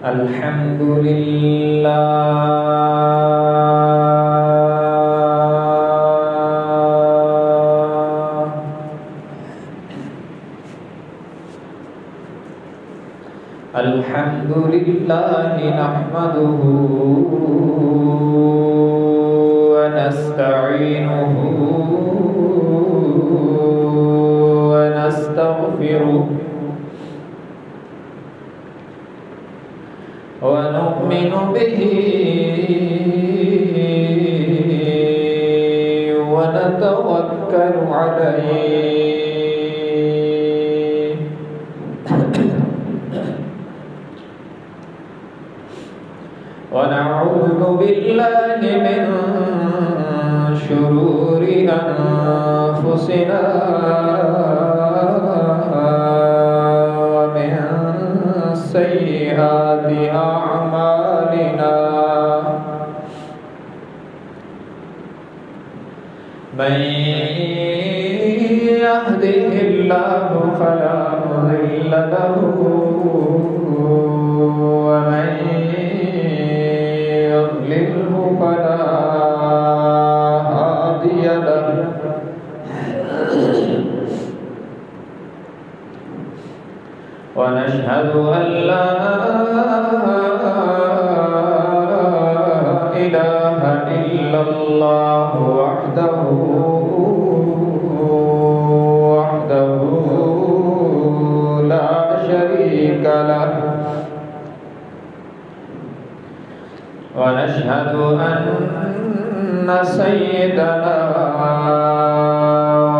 الحمد لله الحمد لله نحمده ونستعينه ونستغفره ونؤمن به ونتوكل عليه ونعوذ بالله من شرور أنفسنا ومن سيئات أعمالنا من يهده الله فلا مضل له ومن يضلله فلا هادي له ونشهد أن لا إله إلا الله وحده لا شريك له ونشهد أن سيدنا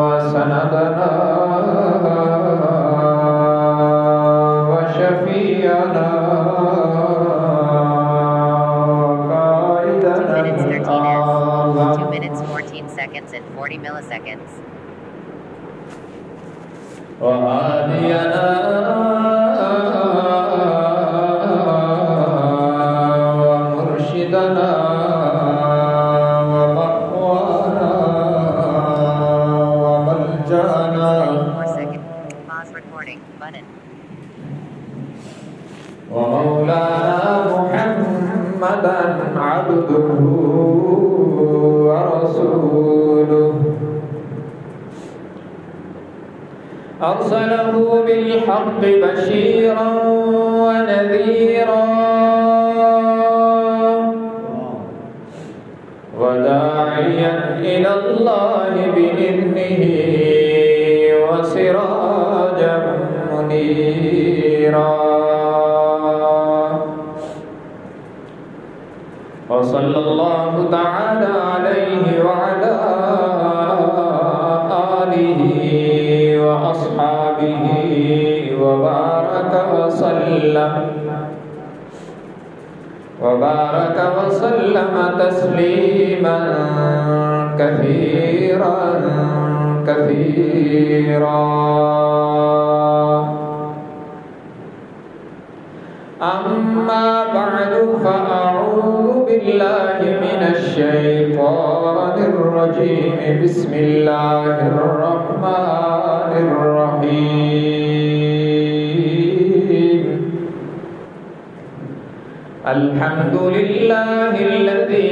وسندنا وشفيعنا وقائدنا 2 minutes 14 seconds and 40 milliseconds. وهادينا ومرشدنا ومأوانا وملجأنا 4 seconds. Pause recording button. ومولانا محمدا عبده ورسوله أرسله بالحق بشيرا ونذيرا وداعيا إلى الله بإذنه وسراجا منيرا وصلى الله تعالى عليه وعلى آله وأصحابه وبارك وسلم تسليما كثيرا أما بعد فأعوذ بالله من الشيطان الرجيم بسم الله الرحمن الرحيم الحمد لله الذي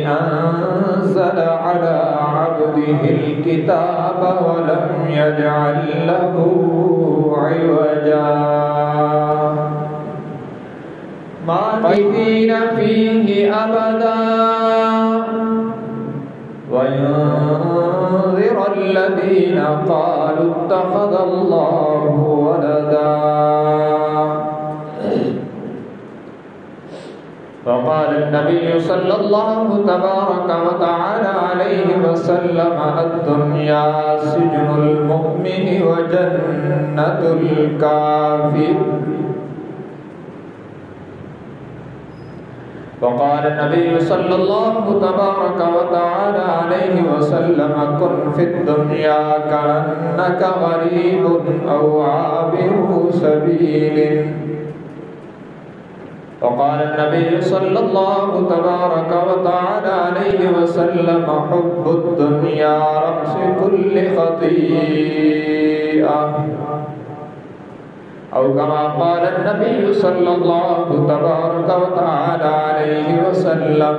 أنزل على عبده الكتاب ولم يجعل له عوجا ماكثين فيه أبدا وينذر الذين قالوا اتخذ الله ولدا وقال النبي صلى الله تبارك وتعالى عليه وسلم الدنيا سجن المؤمن وجنة الكافر وقال النبي صلى الله تبارك وتعالى عليه وسلم كن في الدنيا كأنك غريب أو عابر سبيل وقال النبي صلى الله تبارك وتعالى عليه وسلم حب الدنيا رأس كل خطيئة أو كما قال النبي صلى الله تبارك وتعالى عليه وسلم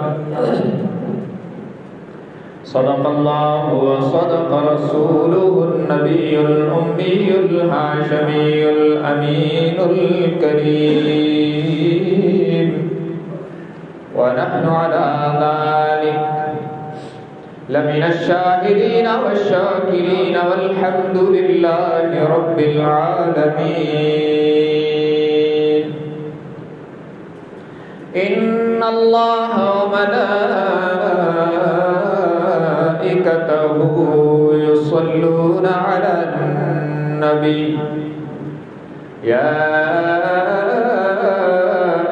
صدق الله وصدق رسوله النبي الأمي الهاشمي الأمين الكريم ونحن على ذلك لمن الشاهدين والشاكرين والحمد لله رب العالمين إن الله وملائكته يصلون على النبي يا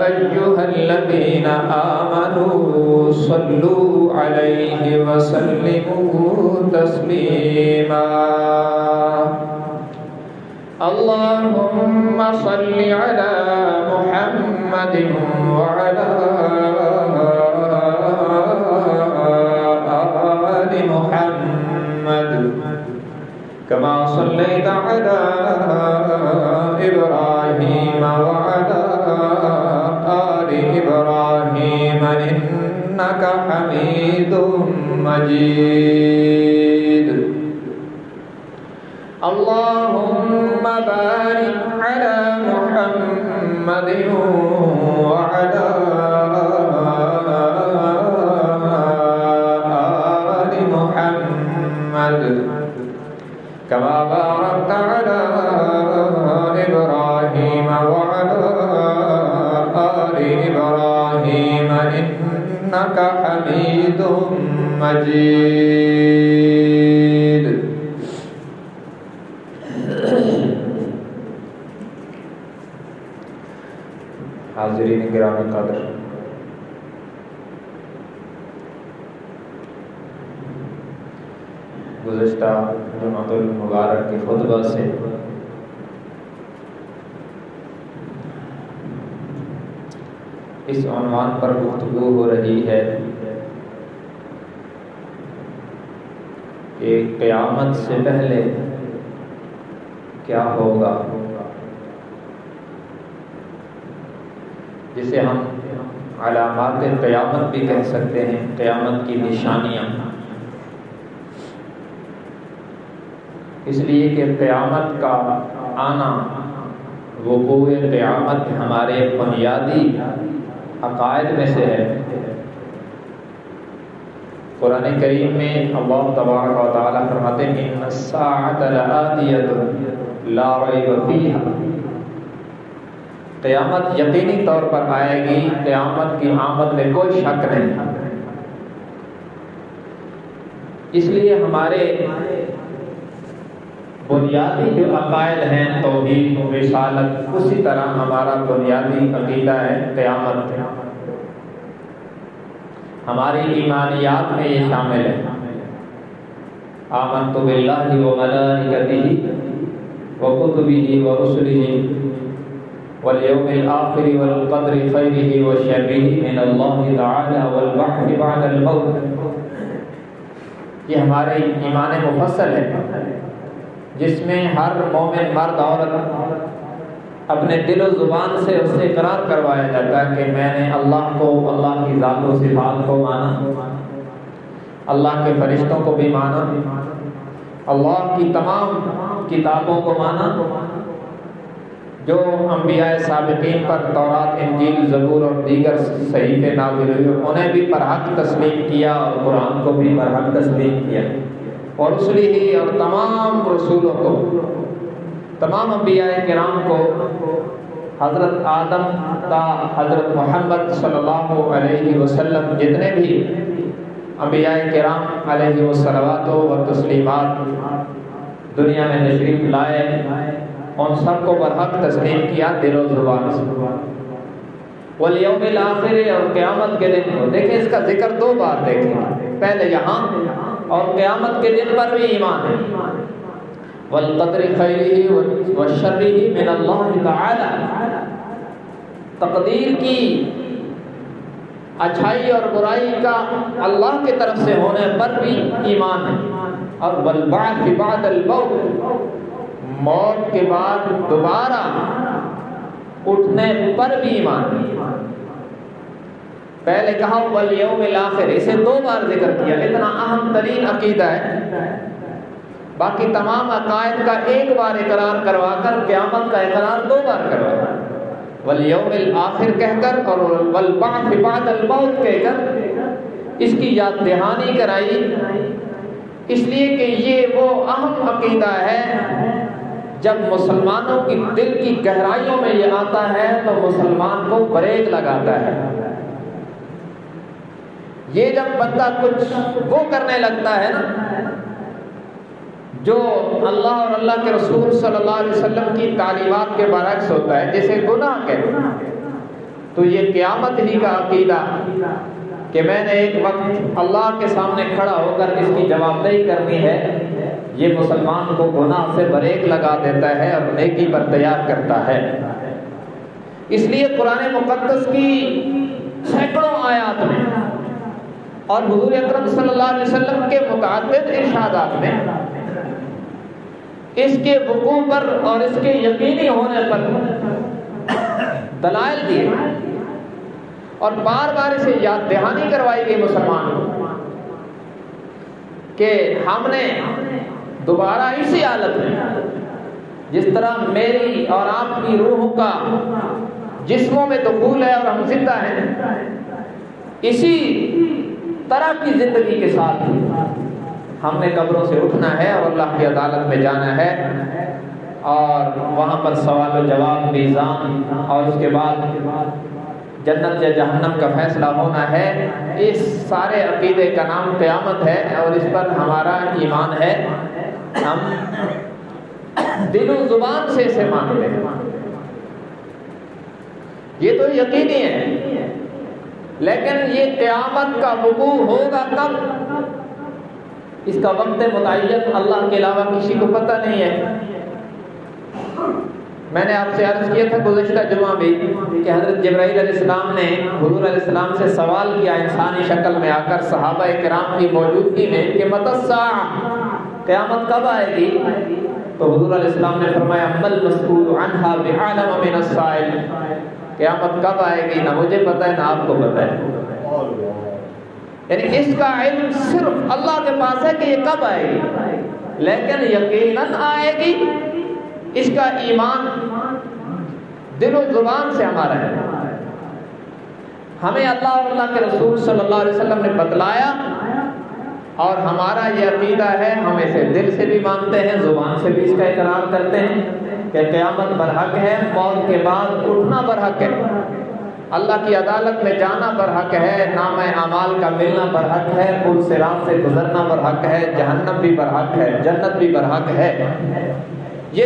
أيها الذين آمنوا صلوا عليه وسلموا تسليما اللهم صل على محمد وعلى آل محمد كما صليت على إبراهيم وعلى آل إبراهيم إنك حميد مجيد اللهم بارك على محمد وعلى آل محمد كما باركت على إبراهيم وعلى آل إبراهيم إنك حميد مجيد حاضرین گرامی قدر، گزشتہ جمعۃ المبارک کے خطبہ سے اس عنوان پر گفتگو ہو رہی ہے کہ قیامت سے پہلے کیا ہوگا، جسے ہم علامات قیامت بھی کہہ سکتے ہیں، قیامت کی نشانیاں، اس لیے کہ قیامت کا آنا، وقوع قیامت ہمارے بنیادی عقائد میں سے ہے۔ قرآن کریم میں اللہ تبارک و تعالیٰ فرماتے ہیں ان الساعۃ لآتیۃ لا ریب فیہا، قیامت یقینی طور پر آئے گی، قیامت کی آمد میں کوئی شک نہیں۔ اس لیے ہمارے بنیادی جو عقائد ہیں، توحید، رسالت، اسی طرح ہمارا بنیادی عقیدہ ہے قیامت۔ ہماری ایمانیات میں یہ شامل ہے، آمنت باللہ وملائکتہ وکتبہ ورسلہ والیوم الآخر والقدر خیرہ وشرہ من اللہ تعالی والبعث بعد الموت۔ یہ ہمارے ایمان مفصل ہے، جس میں ہر مومن مرد عورت اپنے دل و زبان سے اس سے اقرار کروایا جاتا ہے کہ میں نے اللہ کو، اللہ کی ذات و صفات کو مانا، اللہ کے فرشتوں کو بھی مانا، اللہ کی تمام کتابوں کو مانا، جو انبیاء سابقین پر تورات، انجیل، زبور اور دیگر صحیفے نازل ہوئے انہیں بھی برحق تسلیم کیا، اور قرآن کو بھی برحق تسلیم کیا، اور رسلی ہی اور تمام رسولوں کو، تمام انبیاء کرام کو، حضرت آدم تا حضرت محمد صلی اللہ علیہ وسلم جتنے بھی انبیاء کرام علیہ الصلوات و تسلیمات دنیا میں تشریف لائے، ان سب کو برحق تسلیم کیا دل و زبان سے۔ والیوم الآخر، اور قیامت کے دن کو دیکھیں، اس کا ذکر دو بار دیکھیں، پہلے یہاں اور قیامت کے دن پر بھی ایمان ہے۔ والقدر خیرہ وشرہ من اللہ تعالی، تقدیر کی اچھائی اور برائی کا اللہ کی طرف سے ہونے پر بھی ایمان ہے۔ اور والبعث بعد الموت، موت کے بعد دوبارہ اٹھنے پر بھی ایمان. پہلے کہا والیوم الآخر، اسے 2 بار ذکر کیا، اتنا اہم ترین عقیدہ ہے. باقی تمام عقائد کا ایک بار اقرار کروا کر قیامت کا اقرار 2 بار کروایا، والیوم الآخر کہہ کر اور والبعث بعد الموت کہہ کر اس کی یاد دہانی کرائی، اس لیے کہ یہ وہ اہم عقیدہ ہے جب مسلمانوں کی دل کی گہرائیوں میں یہ آتا ہے تو مسلمان کو بریک لگاتا ہے. یہ جب بندہ کچھ وہ کرنے لگتا ہے نا جو اللہ اور اللہ کے رسول صلی اللہ علیہ وسلم کی تعلیمات کے برعکس ہوتا ہے، جیسے گناہ کے، تو یہ قیامت ہی کا عقیدہ کہ میں نے ایک وقت اللہ کے سامنے کھڑا ہو کر اس کی جواب دہی کرنی ہے، یہ مسلمان کو گناہ سے بریک لگا دیتا ہے اور نیکی پر تیار کرتا ہے. اس لیے قرآن مقدس کی سینکڑوں آیات میں اور حضور اکرم صلی اللہ علیہ وسلم کے متعدد ارشادات میں اس کے وقوع پر اور اس کے یقینی ہونے پر دلائل دیے اور بار بار اسے یاد دہانی کروائی گئی مسلمان کو کہ ہم نے دوبارہ اسی حالت میں، جس طرح میری اور آپ کی روح کا جسموں میں دخول ہے اور ہم زندہ ہیں، اسی طرح کی زندگی کے ساتھ ہم نے قبروں سے اٹھنا ہے اور اللہ کی عدالت میں جانا ہے اور وہاں پر سوال و جواب، میزان اور اس کے بعد جنت یا جہنم کا فیصلہ ہونا ہے. اس سارے عقیدے کا نام قیامت ہے اور اس پر ہمارا ایمان ہے. ہم دل و زبان سے اسے مانتے ہیں، یہ تو یقینی ہے، لیکن یہ قیامت کا وقوع ہوگا کب، اس کا وقت متعین اللہ کے علاوہ کسی کو پتہ نہیں ہے. میں نے آپ سے عرض کیا تھا گزشتہ جمعہ بھی کہ حضرت جبرائیل علیہ السلام نے حضور علیہ السلام سے سوال کیا انسانی شکل میں آ کر صحابہ کرام کی موجودگی میں کہ متی الساعہ، قیامت کب آئے گی؟ تو حضور علیہ السلام نے فرمایا مل مسئول عنہا بعالم من السائل، قیامت کب آئے گی نہ مجھے پتہ ہے نہ آپ کو پتہ ہے. یعنی اس کا علم صرف اللہ کے پاس ہے کہ یہ کب آئے گی، لیکن یقیناً آئے گی. اس کا ایمان دل و زبان سے ہمارا ہے. ہمیں اللہ اور اللہ کے رسول صلی اللہ علیہ وسلم نے بتلایا اور ہمارا یہ عقیدہ ہے، ہم اسے دل سے بھی مانتے ہیں، زبان سے بھی اس کا اقرار کرتے ہیں کہ قیامت برحق ہے، موت کے بعد اٹھنا برحق ہے، اللہ کی عدالت میں جانا برحق ہے، نام اعمال کا ملنا برحق ہے، پل صراط سے گزرنا برحق ہے، جہنم بھی برحق ہے، جنت بھی برحق ہے. یہ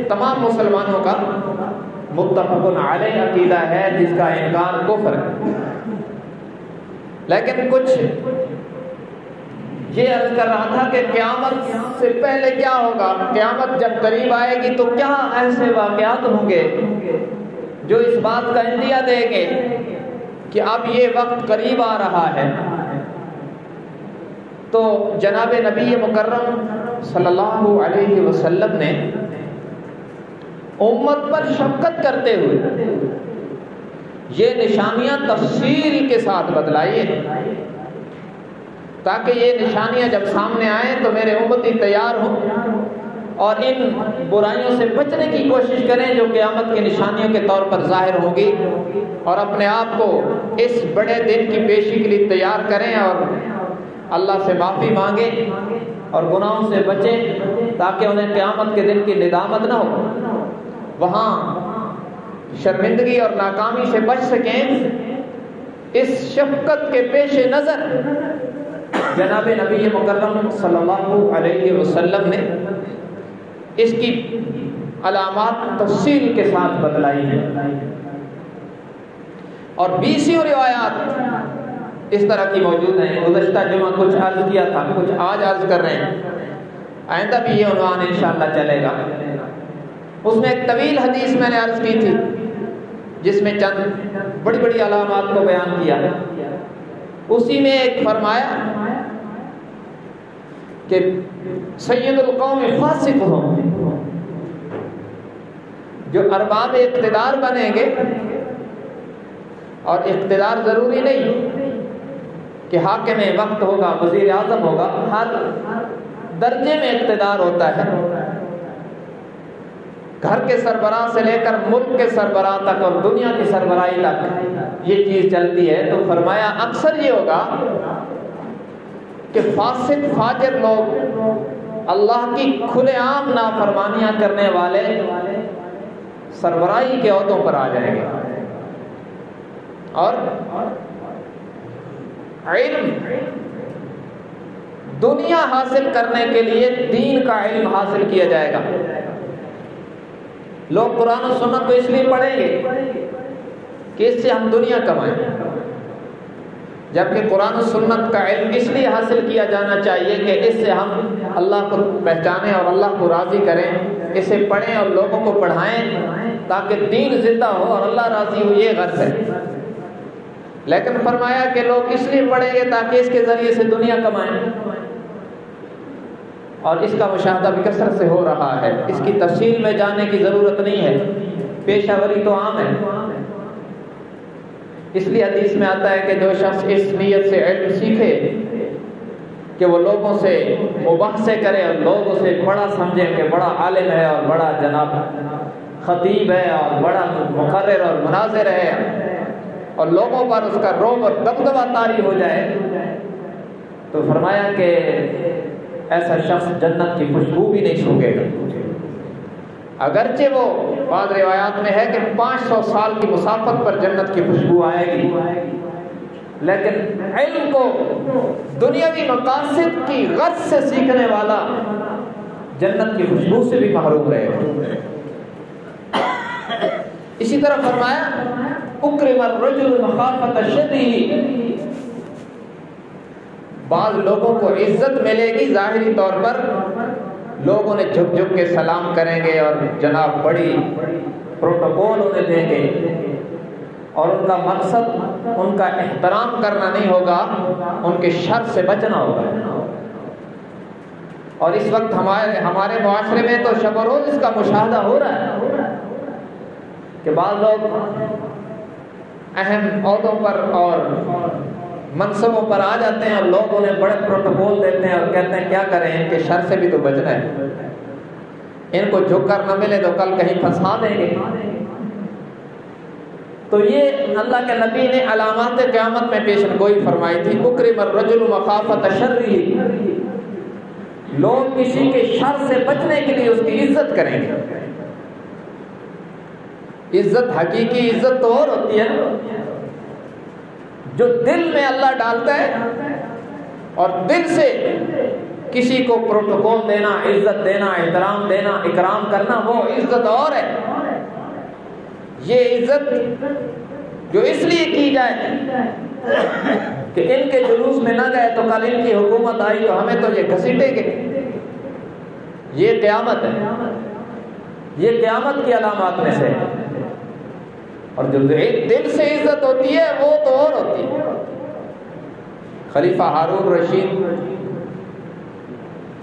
تمام مسلمانوں کا متفق علیہ عقیدہ ہے جس کا انکار کفر ہے. لیکن کچھ یہ عرض کر رہا تھا کہ قیامت سے پہلے کیا ہوگا، قیامت جب قریب آئے گی تو کیا ایسے واقعات ہوں گے جو اس بات کا اندیا دیں گے کہ اب یہ وقت قریب آ رہا ہے. تو جناب نبی مکرم صلی اللہ علیہ وسلم نے امت پر شفقت کرتے ہوئے یہ نشانیاں تفصیل کے ساتھ بتلائی ہیں تاکہ یہ نشانیاں جب سامنے آئیں تو میرے امتی تیار ہوں اور ان برائیوں سے بچنے کی کوشش کریں جو قیامت کی نشانیوں کے طور پر ظاہر ہوں گی، اور اپنے آپ کو اس بڑے دن کی پیشی کے لیے تیار کریں اور اللہ سے معافی مانگیں اور گناہوں سے بچیں تاکہ انہیں قیامت کے دن کی ندامت نہ ہو، وہاں شرمندگی اور ناکامی سے بچ سکیں. اس شفقت کے پیش نظر جناب نبی مکرم صلی اللہ علیہ وسلم نے اس کی علامات تفصیل کے ساتھ بتلائی ہیں اور 20 روایات اس طرح کی موجود ہیں. گزشتہ جمعہ کچھ عرض کیا تھا، کچھ آج عرض کر رہے ہیں، آئندہ بھی یہ عنوان انشاءاللہ چلے گا. اس میں ایک طویل حدیث میں نے عرض کی تھی جس میں چند بڑی بڑی علامات کو بیان کیا ہے. اسی میں ایک فرمایا کہ سید القوم فاسق ہوں، جو ارباب اقتدار بنیں گے، اور اقتدار ضروری نہیں کہ حاکم وقت ہوگا، وزیر اعظم ہوگا، ہر درجے میں اقتدار ہوتا ہے، گھر کے سربراہ سے لے کر ملک کے سربراہ تک اور دنیا کی سربراہی تک یہ چیز چلتی ہے۔ تو فرمایا اکثر یہ ہوگا کہ فاسق فاجر لوگ، اللہ کی کھلے عام نافرمانیاں کرنے والے سربراہی کے عہدوں پر آ جائیں گے، اور علم دنیا حاصل کرنے کے لیے دین کا علم حاصل کیا جائے گا۔ لوگ قرآن و سنت کو اس لیے پڑھیں گے کہ اس سے ہم دنیا کمائیں، جبکہ قرآن و سنت کا علم اس لیے حاصل کیا جانا چاہیے کہ اس سے ہم اللہ کو پہچانیں اور اللہ کو راضی کریں، اسے پڑھیں اور لوگوں کو پڑھائیں تاکہ دین زندہ ہو اور اللہ راضی ہو، یہ غرض ہے۔ لیکن فرمایا کہ لوگ اس لیے پڑھیں گے تاکہ اس کے ذریعے سے دنیا کمائیں، اور اس کا مشاہدہ بھی کثرت سے ہو رہا ہے، اس کی تفصیل میں جانے کی ضرورت نہیں ہے، پیشہ وری تو عام ہے۔ اس لیے حدیث میں آتا ہے کہ جو شخص اس نیت سے علم سیکھے کہ وہ لوگوں سے مباحثے کرے اور لوگ اسے بڑا سمجھیں کہ بڑا عالم ہے اور بڑا جناب خطیب ہے اور بڑا مقرر اور مناظر ہے، اور لوگوں پر اس کا رعب اور دبدبہ طاری ہو جائے، تو فرمایا کہ ایسا شخص جنت کی خوشبو بھی نہیں سونگھے گا، اگرچہ وہ بعض روایات میں ہے کہ 500 سال کی مسافت پر جنت کی خوشبو آئے گی، لیکن علم کو دنیاوی مقاصد کی غرض سے سیکھنے والا جنت کی خوشبو سے بھی محروم رہے گا۔ اسی طرح فرمایا اکرم الرجل مخافۃ شرہ، بعض لوگوں کو عزت ملے گی ظاہری طور پر، لوگ انہیں جھک جھک کے سلام کریں گے اور جناب بڑی پروٹوکول انہیں دیں گے، اور ان کا مقصد ان کا احترام کرنا نہیں ہوگا، ان کے شر سے بچنا ہوگا۔ اور اس وقت ہمارے معاشرے میں تو شب و روز اس کا مشاہدہ ہو رہا ہے کہ بعض لوگ اہم عہدوں پر اور منصبوں پر آ جاتے ہیں اور لوگ انہیں بڑے پروٹوکول دیتے ہیں اور کہتے ہیں کیا کریں کہ شر سے بھی تو بچنا ہے، ان کو جھک کر نہ ملے تو کل کہیں پھنسا دیں گے۔ تو یہ اللہ کے نبی نے علامات قیامت میں پیشن گوئی فرمائی تھی، اکرم الرجل مخافۃ شرہ، لوگ کسی کے شر سے بچنے کے لیے اس کی عزت کریں گے۔ عزت حقیقی عزت تو اور ہوتی ہے جو دل میں اللہ ڈالتا ہے، اور دل سے کسی کو پروٹوکول دینا، عزت دینا، احترام دینا، اکرام کرنا، وہ عزت اور ہے۔ یہ عزت جو اس لیے کی جائے کہ ان کے جلوس میں نہ گئے تو کل ان کی حکومت آئی تو ہمیں تو یہ گھسیٹیں گے، یہ قیامت ہے، یہ قیامت کی علامات میں سے ہے۔ اور جو دل سے عزت ہوتی ہے وہ تو اور ہوتی ہے۔ خلیفہ ہارون رشید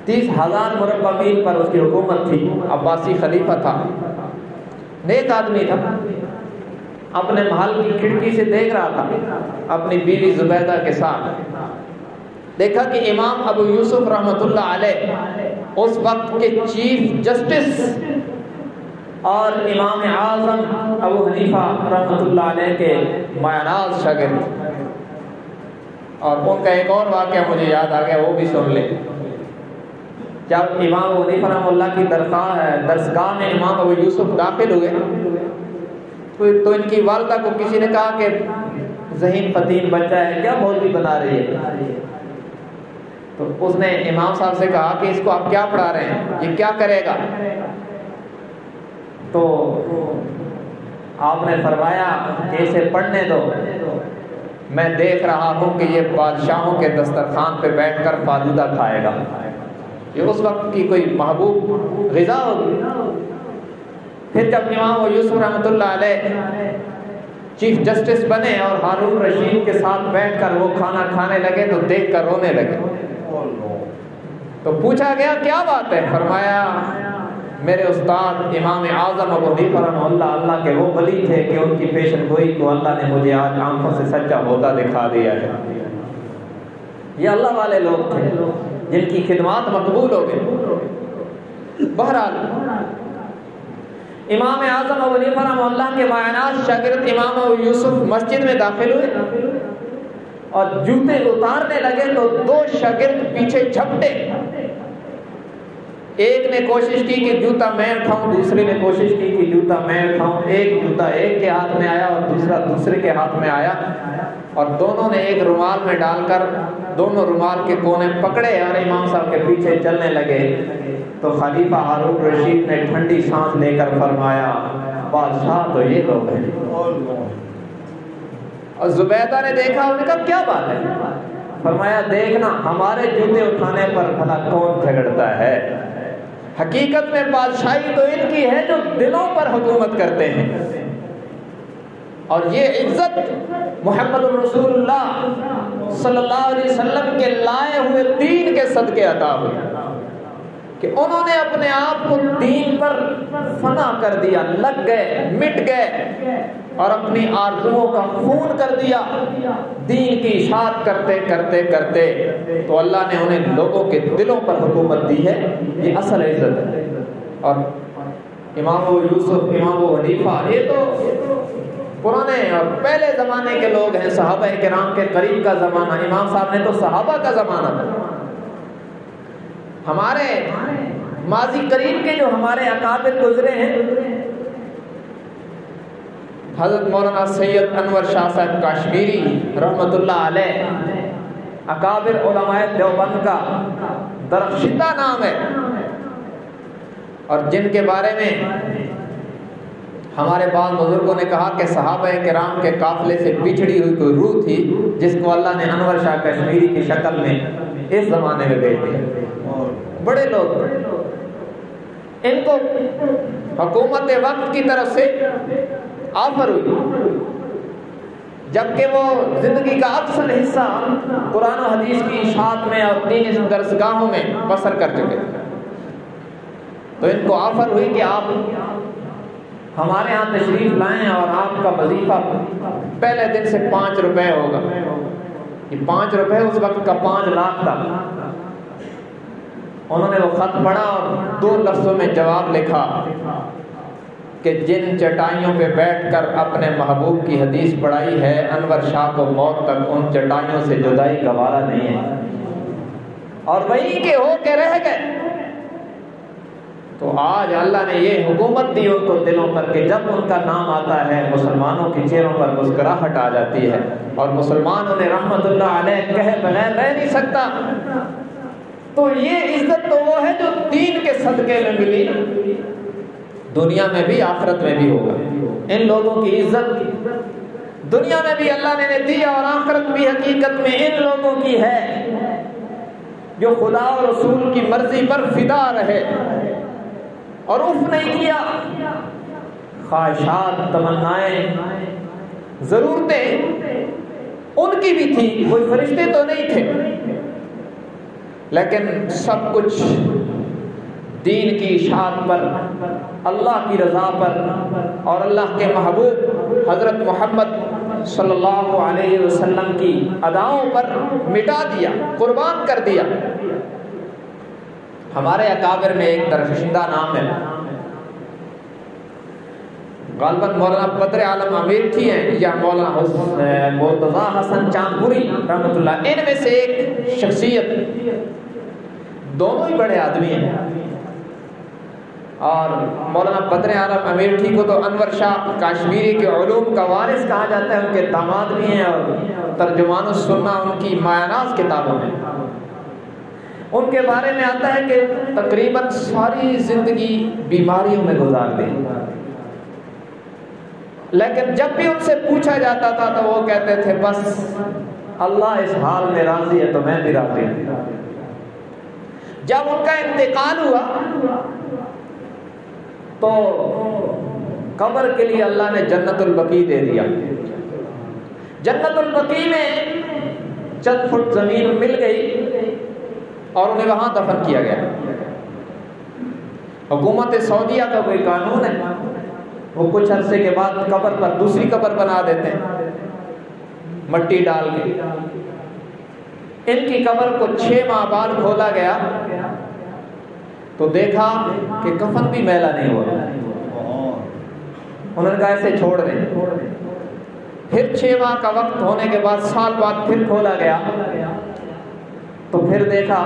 30,000 مربع میل پر اس کی حکومت تھی، عباسی خلیفہ تھا، نیک آدمی تھا، اپنے محل کی کھڑکی سے دیکھ رہا تھا اپنی بیوی زبیدہ کے ساتھ، دیکھا کہ امام ابو یوسف رحمۃ اللہ علیہ اس وقت کے چیف جسٹس اور امام اعظم ابو حنیفہ رحمۃ اللہ علیہ کے مایاناز شاگرد، اور ان کا ایک اور واقعہ مجھے یاد آ گیا، وہ بھی سن لیں۔ جب امام ابو حنیفہ رحمۃ اللہ کی درسگاہ میں امام ابو یوسف داخل ہوئے تو ان کی والدہ کو کسی نے کہا کہ ذہین فتین بچہ ہے، کیا مولوی بنا رہی ہے؟ تو اس نے امام صاحب سے کہا کہ اس کو آپ کیا پڑھا رہے ہیں، یہ کیا کرے گا؟ تو آپ نے فرمایا کہ اسے پڑھنے دو، میں دیکھ رہا ہوں کہ یہ بادشاہوں کے دسترخوان پہ بیٹھ کر فالودہ کھائے گا، یہ اس وقت کی کوئی محبوب غذا ہوگی۔ پھر جب امام یوسف رحمۃ اللہ علیہ چیف جسٹس بنے اور ہارون رشید کے ساتھ بیٹھ کر وہ کھانا کھانے لگے تو دیکھ کر رونے لگے۔ تو پوچھا گیا کیا بات ہے؟ فرمایا میرے استاد امام اعظم ابو حنیفہ رحمہ اللہ کے وہ ولی تھے کہ ان کی پیشن گوئی کو اللہ نے مجھے آج آنکھوں سے سچا ہوتا دکھا دیا ہے. یہ اللہ والے لوگ تھے جن کی خدمات مقبول ہو گئی. بہرحال امام اعظم ابو حنیفہ رحمہ اللہ کے معینات شاگرد امام ابو یوسف مسجد میں داخل ہوئے اور جوتے اتارنے لگے تو دو شاگرد پیچھے جھپٹے. ایک نے کوشش کی کہ جوتا میں اٹھاؤں, دوسرے نے کوشش کی کہ جوتا میں اٹھاؤں. ایک جوتا ایک کے ہاتھ میں آیا اور دوسرا دوسرے کے ہاتھ میں آیا اور دونوں نے ایک رومال میں ڈال کر دونوں رومال کے کونے پکڑے اور امام صاحب کے پیچھے چلنے لگے. تو خلیفہ ہارون رشید نے ٹھنڈی سانس لے کر فرمایا بادشاہ تو یہ لوگ ہیں. اور زبیدہ نے دیکھا, انہوں نے کہا کیا بات ہے؟ فرمایا دیکھنا ہمارے جوتے اٹھانے پر بھلا کون جھگڑتا ہے. حقیقت میں بادشاہی تو ان کی ہے جو دلوں پر حکومت کرتے ہیں, اور یہ عزت محمد الرسول اللہ صلی اللہ علیہ وسلم کے لائے ہوئے دین کے صدقے عطا ہوئی کہ انہوں نے اپنے آپ کو دین پر فنا کر دیا, لگ گئے, مٹ گئے اور اپنی آرزوؤں کا خون کر دیا دین کی اشاعت کرتے کرتے کرتے. تو اللہ نے انہیں لوگوں کے دلوں پر حکومت دی ہے. یہ اصل عزت ہے. اور امام ابو یوسف, امام ابو حنیفہ, یہ تو پرانے اور پہلے زمانے کے لوگ ہیں, صحابہ کرام کے قریب کا زمانہ. امام صاحب نے تو صحابہ کا زمانہ تھا. ہمارے ماضی قریب کے جو ہمارے اکابر گزرے ہیں, حضرت مولانا سید انور شاہ صاحب کاشمیری رحمت اللہ علیہ, اکابر علماء دیوبند کا درخشندہ نام ہے, اور جن کے بارے میں ہمارے بعض بزرگوں نے کہا کہ صحابہ کرام کے قافلے سے بچھڑی ہوئی کوئی روح تھی جس کو اللہ نے انور شاہ کشمیری کی شکل میں اس زمانے میں بھیج دیا. بڑے لوگ, ان کو حکومت وقت کی طرف سے آفر ہوئی, جبکہ وہ زندگی کا اکثر حصہ قرآن و حدیث کی اشاعت میں اور دینی درسگاہوں میں بسر کر چکے. تو ان کو آفر ہوئی کہ آپ ہمارے ہاں تشریف لائیں اور آپ کا وظیفہ پہلے دن سے 5 روپے ہوگا. یہ 5 روپے اس وقت کا 5 لاکھ تھا. انہوں نے وہ خط پڑھا اور 2 لفظوں میں جواب لکھا کہ جن چٹائیوں پہ بیٹھ کر اپنے محبوب کی حدیث پڑھائی ہے, انور شاہ کو موت تک ان چٹائیوں سے جدائی گوارا نہیں ہے, اور وہیں کے ہو کے رہ گئے. تو آج اللہ نے یہ حکومت دی ان کو دلوں پر کہ جب ان کا نام آتا ہے مسلمانوں کے چہروں پر مسکراہٹ آ جاتی ہے, اور مسلمان انہیں رحمت اللہ علیہ کہے بغیر رہ نہیں سکتا. تو یہ عزت تو وہ ہے جو دین کے صدقے میں ملی, دنیا میں بھی آخرت میں بھی ہوگا. ان لوگوں کی عزت دنیا میں بھی اللہ نے دیا, اور آخرت بھی حقیقت میں ان لوگوں کی ہے جو خدا اور رسول کی مرضی پر فدا رہے اور اف نہیں کیا. خواہشات, تمنائیں, ضرورتیں ان کی بھی تھی, کوئی فرشتے تو نہیں تھے, لیکن سب کچھ دین کی اشاعت پر, اللہ کی رضا پر اور اللہ کے محبوب حضرت محمد صلی اللہ علیہ وسلم کی اداؤں پر مٹا دیا, قربان کر دیا. ہمارے اکابر میں ایک درخشندہ نام ہے, غالباً مولانا بدر عالم امیرٹھی ہیں یا مولانا مرتضیٰ حسن چاندپوری رحمۃ اللہ. ان میں سے ایک شخصیت, دونوں ہی بڑے آدمی ہیں, اور مولانا بدر عالم امیرٹھی کو تو انور شاہ کاشمیری کے علوم کا وارث کہا جاتا ہے. ان کے داماد بھی ہیں اور ترجمان السنہ ان کی مایاناز کتابوں میں. ان کے بارے میں آتا ہے کہ تقریباً ساری زندگی بیماریوں میں گزار دی, لیکن جب بھی ان سے پوچھا جاتا تھا تو وہ کہتے تھے بس اللہ اس حال میں راضی ہے تو میں بھی راضی ہوں. جب ان کا انتقال ہوا تو قبر کے لیے اللہ نے جنت البقیع دے دیا. جنت البقیع میں چند فٹ زمین مل گئی اور انہیں وہاں دفن کیا گیا. حکومت سعودیہ کا کوئی قانون ہے، وہ کچھ عرصے کے بعد قبر پر دوسری قبر بنا دیتے ہیں مٹی ڈال کے۔ ان کی قبر کو 6 ماہ بعد کھولا گیا تو دیکھا کہ کفن بھی میلا نہیں ہوا۔ انہوں نے کہا ایسے چھوڑ دیں۔ پھر 6 ماہ کا وقت ہونے کے بعد سال بعد پھر کھولا گیا تو پھر دیکھا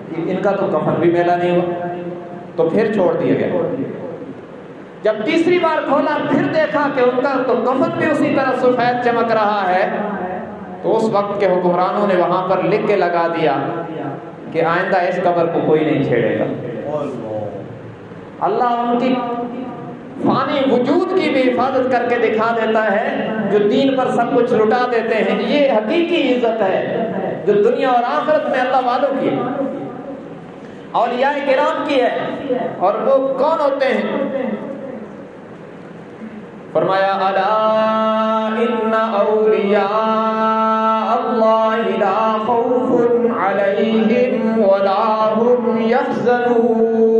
کہ ان کا تو کفن بھی میلا نہیں ہوا، تو پھر چھوڑ دیا گیا۔ جب تیسری بار کھولا پھر دیکھا کہ ان کا تو کفن بھی اسی طرح سفید چمک رہا ہے، تو اس وقت کے حکمرانوں نے وہاں پر لکھ کے لگا دیا کہ آئندہ اس قبر کو کوئی نہیں چھیڑے گا۔ اللہ ان کی فانی وجود کی بھی حفاظت کر کے دکھا دیتا ہے، جو دین پر سب کچھ لٹا دیتے ہیں۔ یہ حقیقی عزت ہے جو دنیا اور آخرت میں اللہ والوں کی ہے، اولیاء کرام کی ہے۔ اور وہ کون ہوتے ہیں؟ فرمایا الا ان اولیاء اللہ لا خوف علیہم ولا هم يحزنون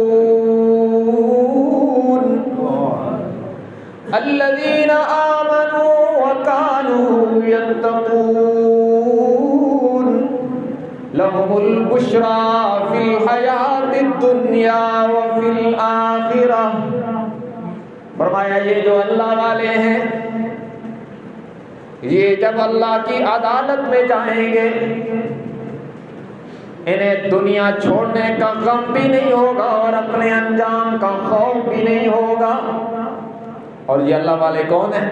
الذین آمنوا وكانوا يتقون لهم البشرى في الحیاة الدنیا وفي الآخرہ۔ فرمایا یہ جو اللہ والے ہیں، یہ جب اللہ کی عدالت میں جائیں گے انہیں دنیا چھوڑنے کا غم بھی نہیں ہوگا اور اپنے انجام کا خوف بھی نہیں ہوگا۔ اور یہ اللہ والے کون ہیں؟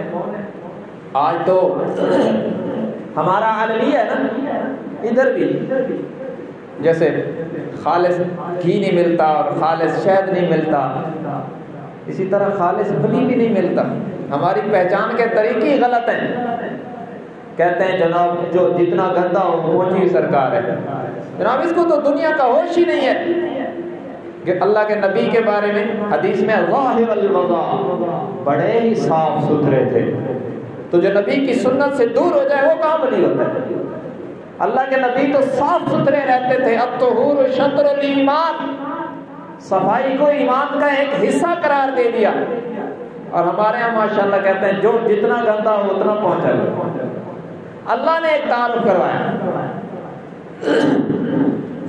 آج تو ہمارا عالمیہ ہے نا، ادھر بھی جیسے خالص گھی نہیں ملتا اور خالص شہد نہیں ملتا، اسی طرح خالص بلی بھی نہیں ملتا۔ ہماری پہچان کے طریقے غلط ہیں۔ کہتے ہیں جناب جو جتنا گندا ہو پہنچی سرکار ہے۔ جناب اس کو تو دنیا کا ہوش ہی نہیں ہے کہ اللہ کے نبی کے بارے میں حدیث میں ظاہر الوضاء، بڑے ہی صاف ستھرے تھے۔ تو جو نبی کی سنت سے دور ہو جائے وہ کہاں ولی ہوتا ہے؟ اللہ کے نبی تو صاف ستھرے رہتے تھے۔ الطہور شطر الایمان، صفائی کو ایمان کا ایک حصہ قرار دے دیا۔ اور ہمارے یہاں ماشاءاللہ کہتے ہیں جو جتنا گندا ہو اتنا پہنچا لو۔ اللہ نے ایک تعارف کروایا،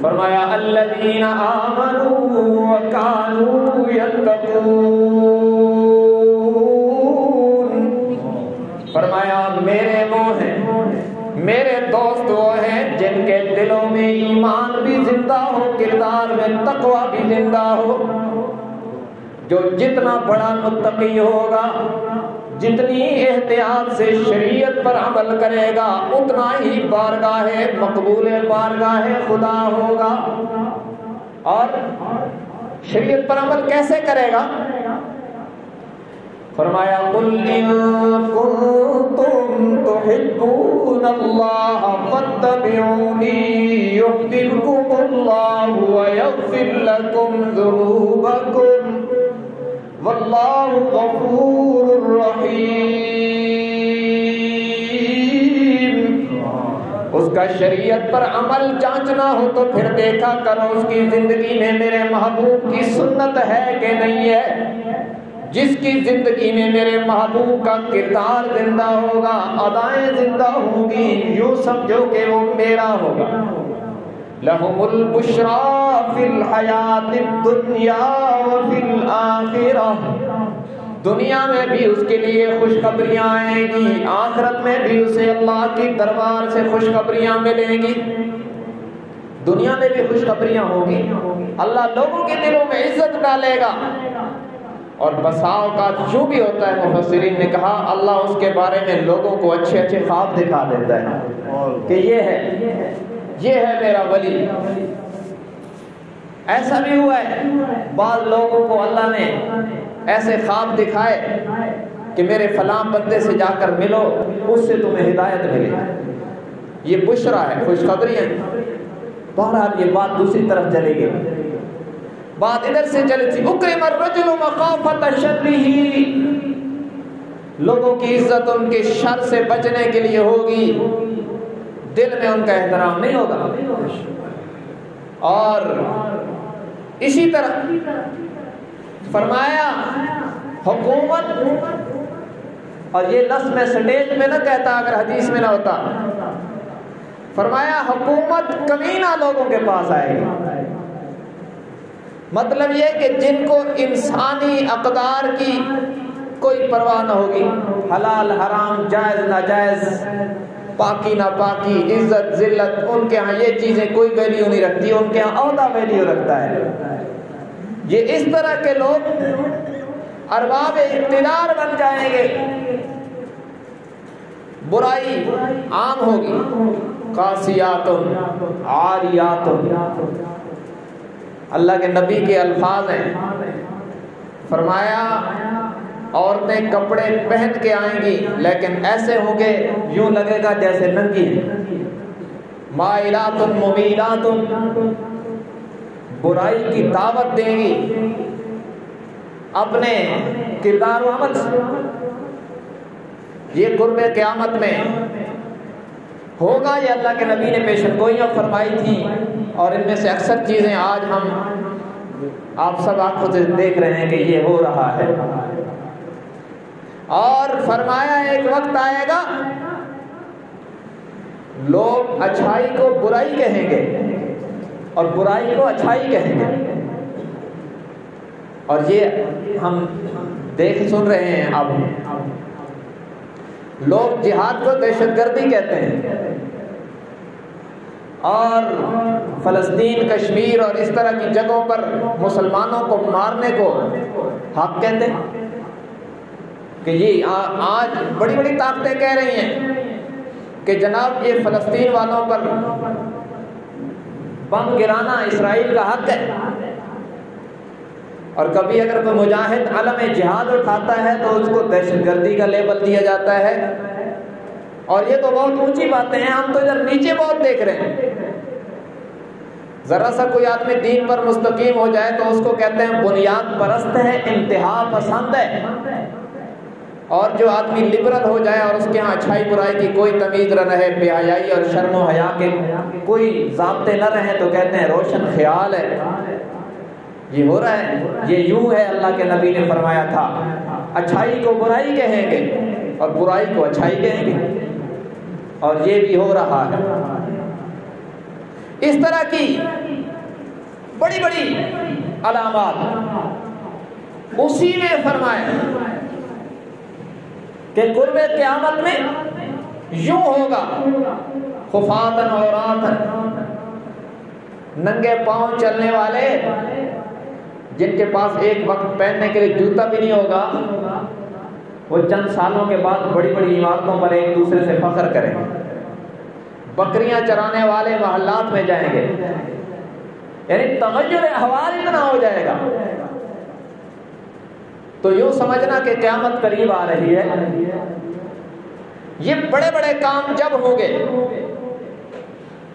فرمایا الذین آمنوا وکانوا یتقون، فرمایا میرے وہ ہیں، میرے دوست وہ ہیں جن کے دلوں میں ایمان بھی زندہ ہو، کردار میں تقوی بھی زندہ ہو۔ جو جتنا بڑا متقی ہوگا، جتنی احتیاط سے شریعت پر عمل کرے گا، اتنا ہی بارگاہ مقبول بارگاہ خدا ہوگا۔ اور شریعت پر عمل کیسے کرے گا؟ فرمایا قل ان کنتم تحبون اللہ فاتبعونی یحببکم اللہ ویغفر لکم ذنوبکم واللہ غفور رحیم۔ اس کا شریعت پر عمل جانچنا ہو تو پھر دیکھا کرو اس کی زندگی میں میرے محبوب کی سنت ہے کہ نہیں ہے۔ جس کی زندگی میں میرے محبوب کا کردار زندہ ہوگا، ادائیں زندہ ہوں گی، یوں سمجھو کہ وہ میرا ہوگا۔ لہم البشریٰ فی الحیاۃ الدنیا وفی الآخرہ، دنیا میں بھی اس کے لیے خوشخبریاں آئیں گی، آخرت میں بھی اسے اللہ کی دربار سے خوشخبریاں ملیں گی۔ دنیا میں بھی خوشخبریاں ہوں گی، اللہ لوگوں کے دلوں میں عزت ڈالے گا۔ اور بساؤ کا جو بھی ہوتا ہے، مفسرین نے کہا اللہ اس کے بارے میں لوگوں کو اچھے اچھے خواب دکھا دیتا ہے کہ یہ ہے میرا ولی۔ ایسا بھی ہوا ہے بعض لوگوں کو اللہ نے ایسے خواب دکھائے کہ میرے فلاں بندے سے جا کر ملو، اس سے تمہیں ہدایت ملے۔ یہ بشرا ہے، خوشخبری ہے۔ بہرحال یہ بات دوسری طرف چلے گی، بات ادھر سے چلی تھی۔ اکرم الرجل مخافۃ شرہ، لوگوں کی عزت ان کے شر سے بچنے کے لیے ہوگی، دل میں ان کا احترام نہیں ہوگا۔ اور اسی طرح فرمایا حکومت، اور یہ لفظ میں سٹیج میں نہ کہتا اگر حدیث میں نہ ہوتا، فرمایا حکومت کمینہ لوگوں کے پاس آئے گی، مطلب یہ کہ جن کو انسانی اقدار کی کوئی پرواہ نہ ہوگی، حلال حرام، جائز ناجائز، پاکی ناپاکی، عزت ذلت، ان کے ہاں یہ چیزیں کوئی ویلیو نہیں رکھتی، ان کے ہاں عہدہ ویلیو رکھتا ہے۔ یہ اس طرح کے لوگ ارباب اقتدار بن جائیں گے، برائی عام ہوگی، قاسیات عاریات، اللہ کے نبی کے الفاظ ہیں، فرمایا عورتیں کپڑے پہن کے آئیں گی لیکن ایسے ہوں گے یوں لگے گا جیسے ننگی ہیں، مائلات ممیلات، برائی کی دعوت دیں گی اپنے کردار و عمل سے۔ یہ قرب قیامت میں ہوگا، یہ اللہ کے نبی نے پیشن گوئیاں فرمائی تھی، اور ان میں سے اکثر چیزیں آج ہم آپ سب آنکھوں سے دیکھ رہے ہیں کہ یہ ہو رہا ہے۔ اور فرمایا ایک وقت آئے گا لوگ اچھائی کو برائی کہیں گے اور برائی کو اچھائی کہیں گے، اور یہ ہم دیکھ سن رہے ہیں۔ اب لوگ جہاد کو دہشت گردی کہتے ہیں، اور فلسطین، کشمیر اور اس طرح کی جگہوں پر مسلمانوں کو مارنے کو حق کہتے ہیں، کہ یہ آج بڑی بڑی طاقتیں کہہ رہی ہیں کہ جناب یہ فلسطین والوں پر بم گرانا اسرائیل کا حق ہے، اور کبھی اگر کوئی مجاہد علم جہاد اٹھاتا ہے تو اس کو دہشت گردی کا لیبل دیا جاتا ہے، اور یہ تو بہت اونچی باتیں ہیں، ہم تو ادھر نیچے بہت دیکھ رہے ہیں۔ ذرا سا کوئی آدمی دین پر مستقیم ہو جائے تو اس کو کہتے ہیں بنیاد پرست ہے، انتہا پسند ہے، اور جو آدمی لبرل ہو جائے اور اس کے ہاں اچھائی برائی کی کوئی تمیز نہ رہے، بے حیائی اور شرم و حیا کے کوئی ضابطے نہ رہیں، تو کہتے ہیں روشن خیال ہے۔ یہ ہو رہا ہے، یہ یوں ہے، اللہ کے نبی نے فرمایا تھا اچھائی کو برائی کہیں گے اور برائی کو اچھائی کہیں گے، اور یہ بھی ہو رہا ہے۔ اس طرح کی بڑی بڑی علامات اسی میں فرمایا کہ قرب قیامت میں یوں ہوگا، خفاتن عوراتن، ننگے پاؤں چلنے والے، جن کے پاس ایک وقت پہننے کے لیے جوتا بھی نہیں ہوگا، وہ چند سالوں کے بعد بڑی بڑی عمارتوں پر ایک دوسرے سے فخر کریں گے۔ بکریاں چرانے والے محلات میں جائیں گے، یعنی تغیر احوال اتنا ہو جائے گا، تو یوں سمجھنا کہ قیامت قریب آ رہی ہے۔ یہ بڑے بڑے کام جب ہوں گے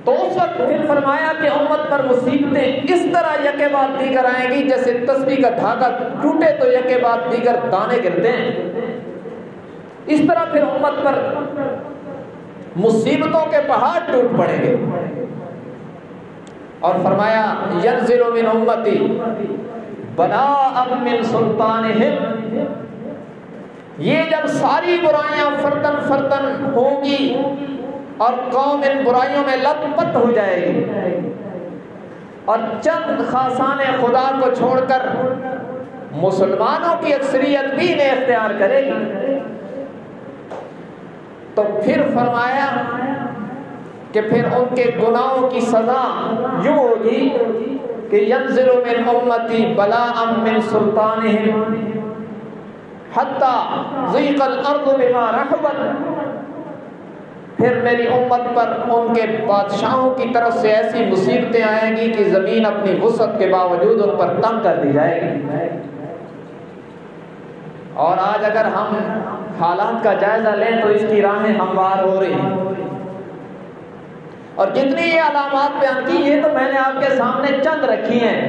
تو اس وقت پھر فرمایا کہ امت پر مصیبتیں اس طرح یکے بعد دیگر آئیں گی، جیسے تسبیح کا دھاگا ٹوٹے تو یکے بعد دیگر دانے گرتے ہیں، اس طرح پھر امت پر مصیبتوں کے پہاڑ ٹوٹ پڑیں گے۔ اور فرمایا ینزل من امتی بلاء من سلطانہم، یہ جب ساری برائیاں فردن فردن ہوں گی اور قوم ان برائیوں میں لت پت ہو جائے گی، اور چند خاصان خدا کو چھوڑ کر مسلمانوں کی اکثریت بھی انہیں اختیار کرے گی، تو پھر فرمایا کہ پھر ان کے گناہوں کی سزا یوں ہوگی کہ ینزل من امتی بلاء من سلطانہم حتی ضیق الارض بما رحبت، پھر میری امت پر ان کے بادشاہوں کی طرف سے ایسی مصیبتیں آئیں گی کہ زمین اپنی وسعت کے باوجود ان پر تنگ کر دی جائے گی۔ اور آج اگر ہم حالات کا جائزہ لیں تو اس کی راہیں ہموار ہو رہی ہیں، اور جتنی یہ علامات بیان کی یہ تو میں نے آپ کے سامنے چند رکھی ہیں،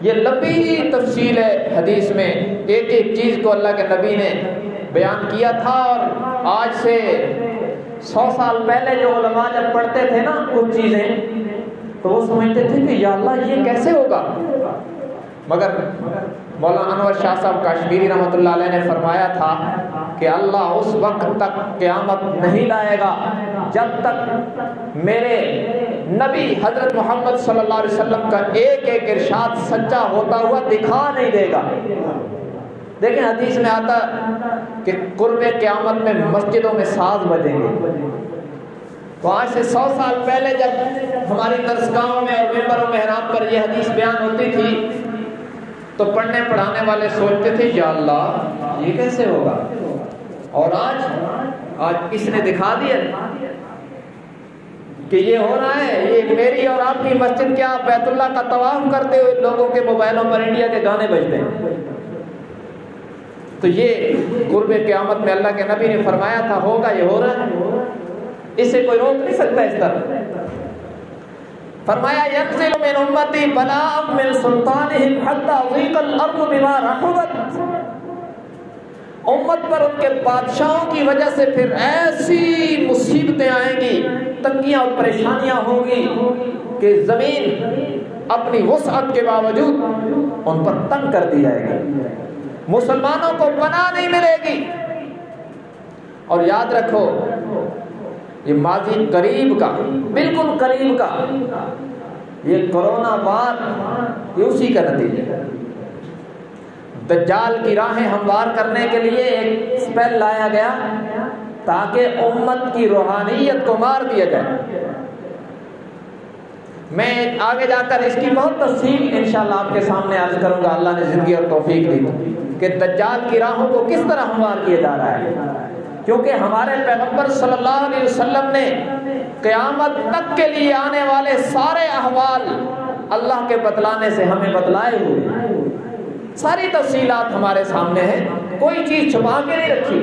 یہ لمبی تفصیل ہے حدیث میں، ایک ایک چیز کو اللہ کے نبی نے بیان کیا تھا، اور آج سے 100 سال پہلے جو علماء جب پڑھتے تھے نا کچھ چیزیں تو وہ سمجھتے تھے کہ یا اللہ یہ کیسے ہوگا، مگر مولانا انور شاہ صاحب کاشمیری رحمۃ اللہ علیہ نے فرمایا تھا کہ اللہ اس وقت تک قیامت نہیں لائے گا جب تک میرے نبی حضرت محمد صلی اللہ علیہ وسلم کا ایک ایک ارشاد سچا ہوتا ہوا دکھا نہیں دے گا۔ دیکھیں حدیث میں آتا کہ قرب قیامت میں مسجدوں میں ساز بجیں گے۔ تو آج سے 100 سال پہلے جب ہماری درسگاہوں میں اور ممبر و محراب پر یہ حدیث بیان ہوتی تھی تو پڑھنے پڑھانے والے سوچتے تھے یا اللہ یہ کیسے ہوگا، اور آج اس نے دکھا دیا کہ یہ ہو رہا ہے۔ یہ میری اور آپ کی مسجد کیا بیت اللہ کا طواف کرتے ہوئے لوگوں کے موبائلوں پر انڈیا کے گانے بجتے ہیں۔ تو یہ قرب قیامت میں اللہ کے نبی نے فرمایا تھا ہوگا، یہ ہو رہا ہے، اسے کوئی روک نہیں سکتا۔ اس طرح فرمایا ينزل من امتی بلاء من سلطانهم حتى ضيق الارض بما رحبت، امت پر ان کے بادشاہوں کی وجہ سے پھر ایسی مصیبتیں آئیں گی، تنگیاں اور پریشانیاں ہوں گی کہ زمین اپنی وسعت کے باوجود ان پر تنگ کر دی جائے گی، مسلمانوں کو پناہ نہیں ملے گی۔ اور یاد رکھو یہ ماضی قریب کا، بالکل قریب کا یہ کرونا وار، یہ اسی کا نتیجہ ہے۔ دجال کی راہیں ہموار کرنے کے لیے ایک اسپیل لایا گیا تاکہ امت کی روحانیت کو مار دیا جائے۔ میں آگے جا کر اس کی بہت تفصیل انشاءاللہ آپ کے سامنے عرض کروں گا، اللہ نے زندگی اور توفیق دی کہ دجال کی راہوں کو کس طرح ہموار کیا جا رہا ہے، کیونکہ ہمارے پیغمبر صلی اللہ علیہ وسلم نے قیامت تک کے لیے آنے والے سارے احوال اللہ کے بتلانے سے ہمیں بتلائے ہوئے، ساری تفصیلات ہمارے سامنے ہیں، کوئی چیز چھپا کے نہیں رکھی۔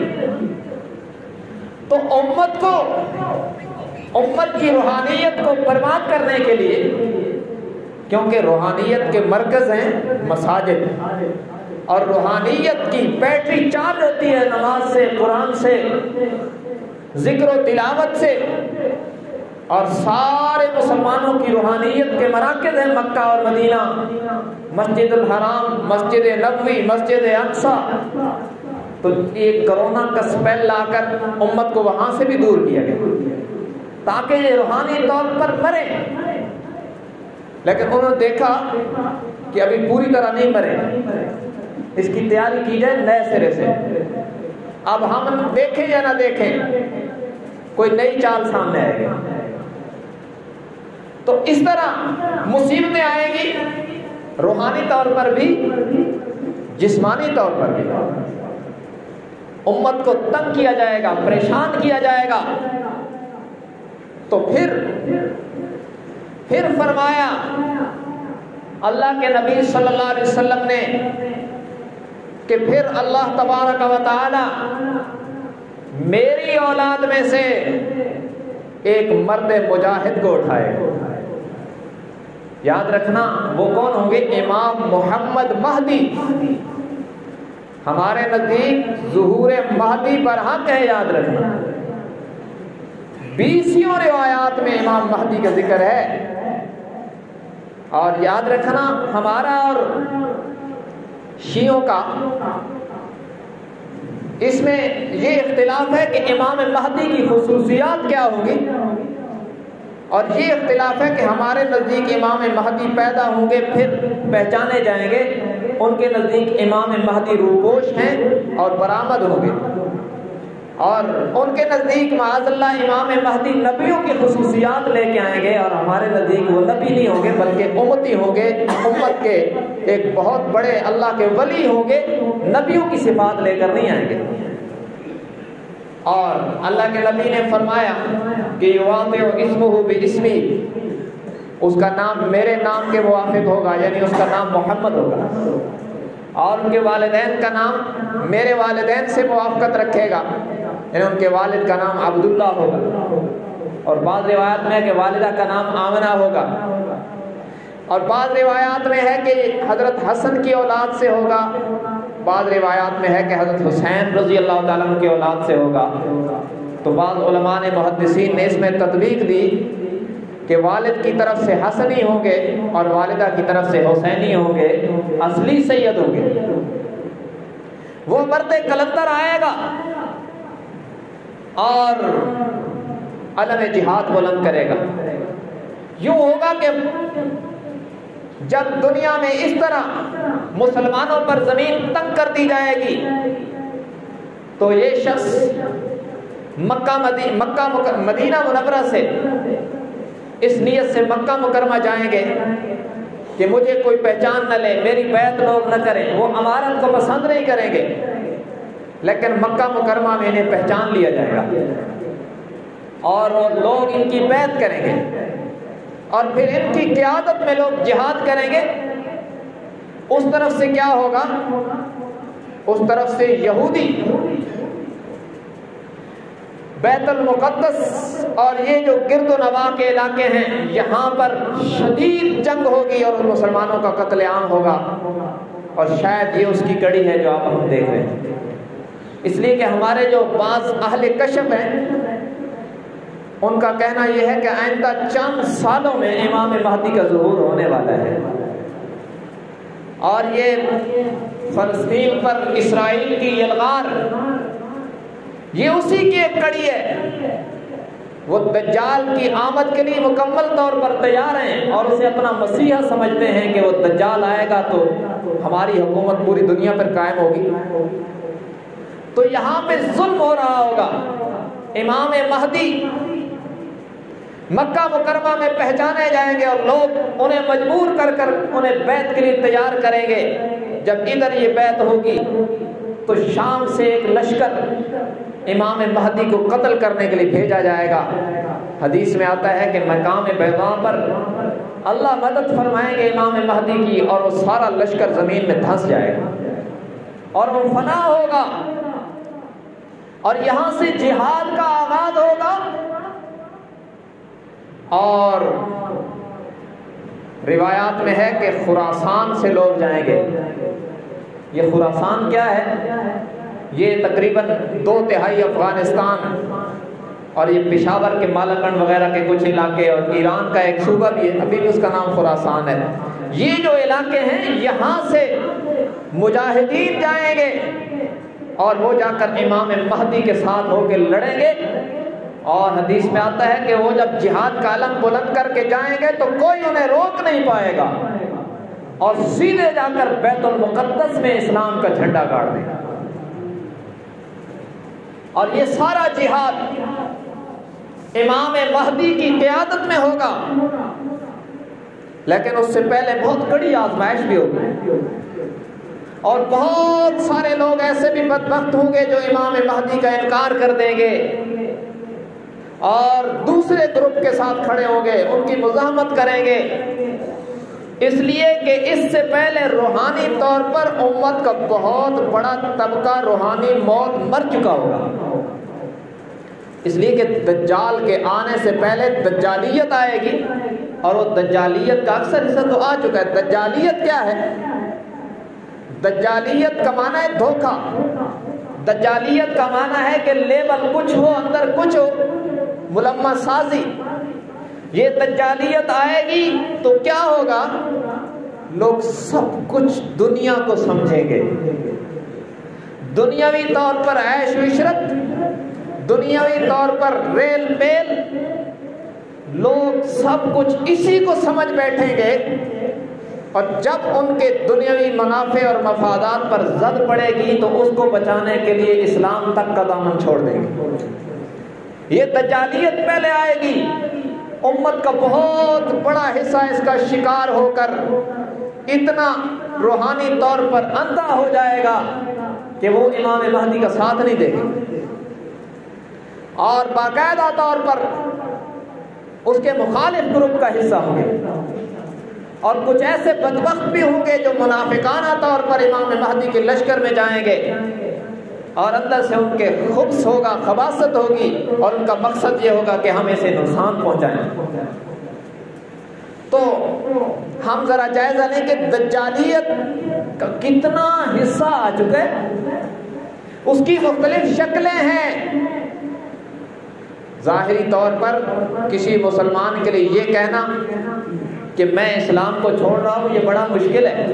تو امت کی روحانیت کو برباد کرنے کے لیے، کیونکہ روحانیت کے مرکز ہیں مساجد، اور روحانیت کی بیٹری چارج ہوتی ہے نماز سے، قرآن سے، ذکر و تلاوت سے، اور سارے مسلمانوں کی روحانیت کے مراکز ہیں مکہ اور مدینہ، مسجد الحرام، مسجد نبوی، مسجد اقصی۔ تو یہ کرونا کا اسپیل لا کر امت کو وہاں سے بھی دور کیا گیا تاکہ یہ روحانی طور پر مرے، لیکن انہوں نے دیکھا کہ ابھی پوری طرح نہیں مرے، اس کی تیاری کی جائے نئے سرے سے۔ اب ہم دیکھیں یا نہ دیکھیں کوئی نئی چال سامنے آئے گی، تو اس طرح مصیبتیں آئیں گی، روحانی طور پر بھی جسمانی طور پر بھی۔ امت کو تنگ کیا جائے گا، پریشان کیا جائے گا۔ تو پھر فرمایا اللہ کے نبی صلی اللہ علیہ وسلم نے کہ پھر اللہ تبارک و تعالی میری اولاد میں سے ایک مرد مجاہد کو اٹھائے۔ یاد رکھنا وہ کون ہوں گے؟ امام محمد مہدی۔ ہمارے نزدیک ظہور مہدی پر حق ہے، یاد رکھنا 20 روایات میں امام مہدی کا ذکر ہے۔ اور یاد رکھنا ہمارا اور شیعوں کا اس میں یہ اختلاف ہے کہ امام مہدی کی خصوصیات کیا ہوں گی، اور یہ اختلاف ہے کہ ہمارے نزدیک امام مہدی پیدا ہوں گے پھر پہچانے جائیں گے، ان کے نزدیک امام مہدی روپوش ہیں اور برآمد ہوں گے، اور ان کے نزدیک معاذ اللہ امام مہدی نبیوں کی خصوصیات لے کے آئیں گے، اور ہمارے نزدیک وہ نبی نہیں ہوں گے بلکہ امتی ہوں گے، امت کے ایک بہت بڑے اللہ کے ولی ہوں گے، نبیوں کی صفات لے کر نہیں آئیں گے۔ اور اللہ کے نبی نے فرمایا کہ یواضع اسمہ باسمی، اس کا نام میرے نام کے موافق ہوگا، یعنی اس کا نام محمد ہوگا، اور ان کے والدین کا نام میرے والدین سے موافقت رکھے گا، یعنی ان کے والد کا نام عبداللہ ہوگا، اور بعض روایات میں ہے کہ والدہ کا نام آمنہ ہوگا، اور بعض روایات میں ہے کہ حضرت حسن کی اولاد سے ہوگا، بعض روایات میں ہے کہ حضرت حسین رضی اللہ تعالیٰ عنہ کی اولاد سے ہوگا۔ تو بعض علماء نے محدثین نے اس میں تطبیق دی کہ والد کی طرف سے حسنی ہوں گے اور والدہ کی طرف سے حسینی ہوں گے، اصلی سید ہوں گے۔ وہ مرد کلندر آئے گا اور علم جہاد بلند کرے گا۔ یوں ہوگا کہ جب دنیا میں اس طرح مسلمانوں پر زمین تنگ کر دی جائے گی تو یہ شخص مکہ مدینہ منورہ سے اس نیت سے مکہ مکرمہ جائیں گے کہ مجھے کوئی پہچان نہ لے، میری بیعت لوگ نہ کریں، وہ امارت کو پسند نہیں کریں گے، لیکن مکہ مکرمہ میں انہیں پہچان لیا جائے گا اور لوگ ان کی بیعت کریں گے اور پھر ان کی قیادت میں لوگ جہاد کریں گے۔ اس طرف سے کیا ہوگا؟ اس طرف سے یہودی بیت المقدس اور یہ جو گرد و نواح کے علاقے ہیں یہاں پر شدید جنگ ہوگی اور مسلمانوں کا قتل عام ہوگا، اور شاید یہ اس کی کڑی ہے جو آپ ہم دیکھ رہے ہیں۔ اس لیے کہ ہمارے جو بعض اہل کشف ہیں ان کا کہنا یہ ہے کہ آئندہ چند سالوں میں امام مہدی کا ظہور ہونے والا ہے، اور یہ فلسطین پر اسرائیل کی یلغار یہ اسی کی ایک کڑی ہے۔ وہ دجال کی آمد کے لیے مکمل طور پر تیار ہیں اور اسے اپنا مسیحا سمجھتے ہیں کہ وہ دجال آئے گا تو ہماری حکومت پوری دنیا پر قائم ہوگی۔ تو یہاں پہ ظلم ہو رہا ہوگا۔ امام مہدی مکہ مکرمہ میں پہچانے جائیں گے اور لوگ انہیں مجبور کر کر انہیں بیعت کے لیے تیار کریں گے۔ جب ادھر یہ بیعت ہوگی تو شام سے ایک لشکر امام مہدی کو قتل کرنے کے لیے بھیجا جائے گا۔ حدیث میں آتا ہے کہ مقام بیضاء پر اللہ مدد فرمائیں گے امام مہدی کی اور وہ سارا لشکر زمین میں دھنس جائے گا اور وہ فنا ہوگا، اور یہاں سے جہاد کا آغاز ہوگا۔ اور روایات میں ہے کہ خراسان سے لوگ جائیں گے۔ یہ خراسان کیا ہے؟ یہ تقریباً 2/3 افغانستان اور یہ پشاور کے مالاکنڈ وغیرہ کے کچھ علاقے اور ایران کا ایک صوبہ بھی ہے، ابھی بھی اس کا نام خراسان ہے۔ یہ جو علاقے ہیں یہاں سے مجاہدین جائیں گے اور وہ جا کر امام مہدی کے ساتھ ہو کے لڑیں گے، اور حدیث میں آتا ہے کہ وہ جب جہاد کا علم بلند کر کے جائیں گے تو کوئی انہیں روک نہیں پائے گا اور سیدھے جا کر بیت المقدس میں اسلام کا جھنڈا گاڑ دیں گے، اور یہ سارا جہاد امام مہدی کی قیادت میں ہوگا۔ لیکن اس سے پہلے بہت بڑی آزمائش بھی ہوگی اور بہت سارے لوگ ایسے بھی بدبخت ہوں گے جو امام مہدی کا انکار کر دیں گے اور دوسرے گروپ کے ساتھ کھڑے ہوں گے، ان کی مزاحمت کریں گے، اس لیے کہ اس سے پہلے روحانی طور پر امت کا بہت بڑا طبقہ روحانی موت مر چکا ہوگا۔ اس لیے کہ دجال کے آنے سے پہلے دجالیت آئے گی، اور وہ دجالیت کا اکثر حصہ تو آ چکا ہے۔ دجالیت کیا ہے؟ دجالیت کا معنی ہے دھوکہ، دجالیت کا معنی ہے کہ لیبل کچھ ہو اندر کچھ ہو، ملمح سازی۔ یہ دجالیت آئے گی تو کیا ہوگا؟ لوگ سب کچھ دنیا کو سمجھیں گے، دنیاوی طور پر عیش و عشرت، دنیاوی طور پر ریل بیل، لوگ سب کچھ اسی کو سمجھ بیٹھیں گے، اور جب ان کے دنیاوی منافع اور مفادات پر زد پڑے گی تو اس کو بچانے کے لیے اسلام تک کا دامن چھوڑ دیں گے۔ یہ دجالیت پہلے آئے گی، امت کا بہت بڑا حصہ اس کا شکار ہو کر اتنا روحانی طور پر اندھا ہو جائے گا کہ وہ امام مہدی کا ساتھ نہیں دے گی، اور باقاعدہ طور پر اس کے مخالف گروپ کا حصہ ہوں گے، اور کچھ ایسے بدبخت بھی ہوں گے جو منافقانہ طور پر امام مہدی کے لشکر میں جائیں گے، اور اندر سے ان کے خبث ہوگا، خباثت ہوگی، اور ان کا مقصد یہ ہوگا کہ ہم اسے نقصان پہنچائیں۔ تو ہم ذرا جائزہ لیں کہ دجالیت کا کتنا حصہ آ چکا ہے، اس کی مختلف شکلیں ہیں۔ ظاہری طور پر کسی مسلمان کے لیے یہ کہنا کہ میں اسلام کو چھوڑ رہا ہوں یہ بڑا مشکل ہے،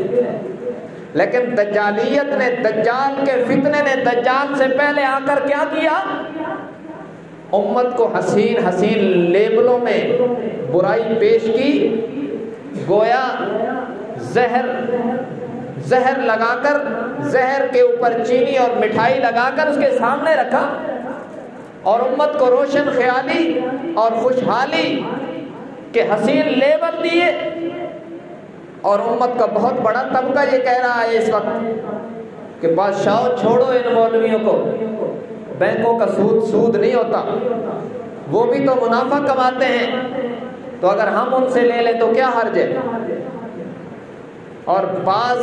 لیکن دجالیت نے، دجال کے فتنے نے دجال سے پہلے آ کر کیا کیا؟ امت کو حسین حسین لیبلوں میں برائی پیش کی، گویا زہر لگا کر، زہر کے اوپر چینی اور مٹھائی لگا کر اس کے سامنے رکھا، اور امت کو روشن خیالی اور خوشحالی کے حسین لیبل دیے، اور امت کا بہت بڑا طبقہ یہ کہہ رہا ہے اس وقت کہ بادشاہوں چھوڑو ان مولویوں کو، بینکوں کا سود نہیں ہوتا، وہ بھی تو منافع کماتے ہیں، تو اگر ہم ان سے لے لیں تو کیا حرج ہے؟ اور بعض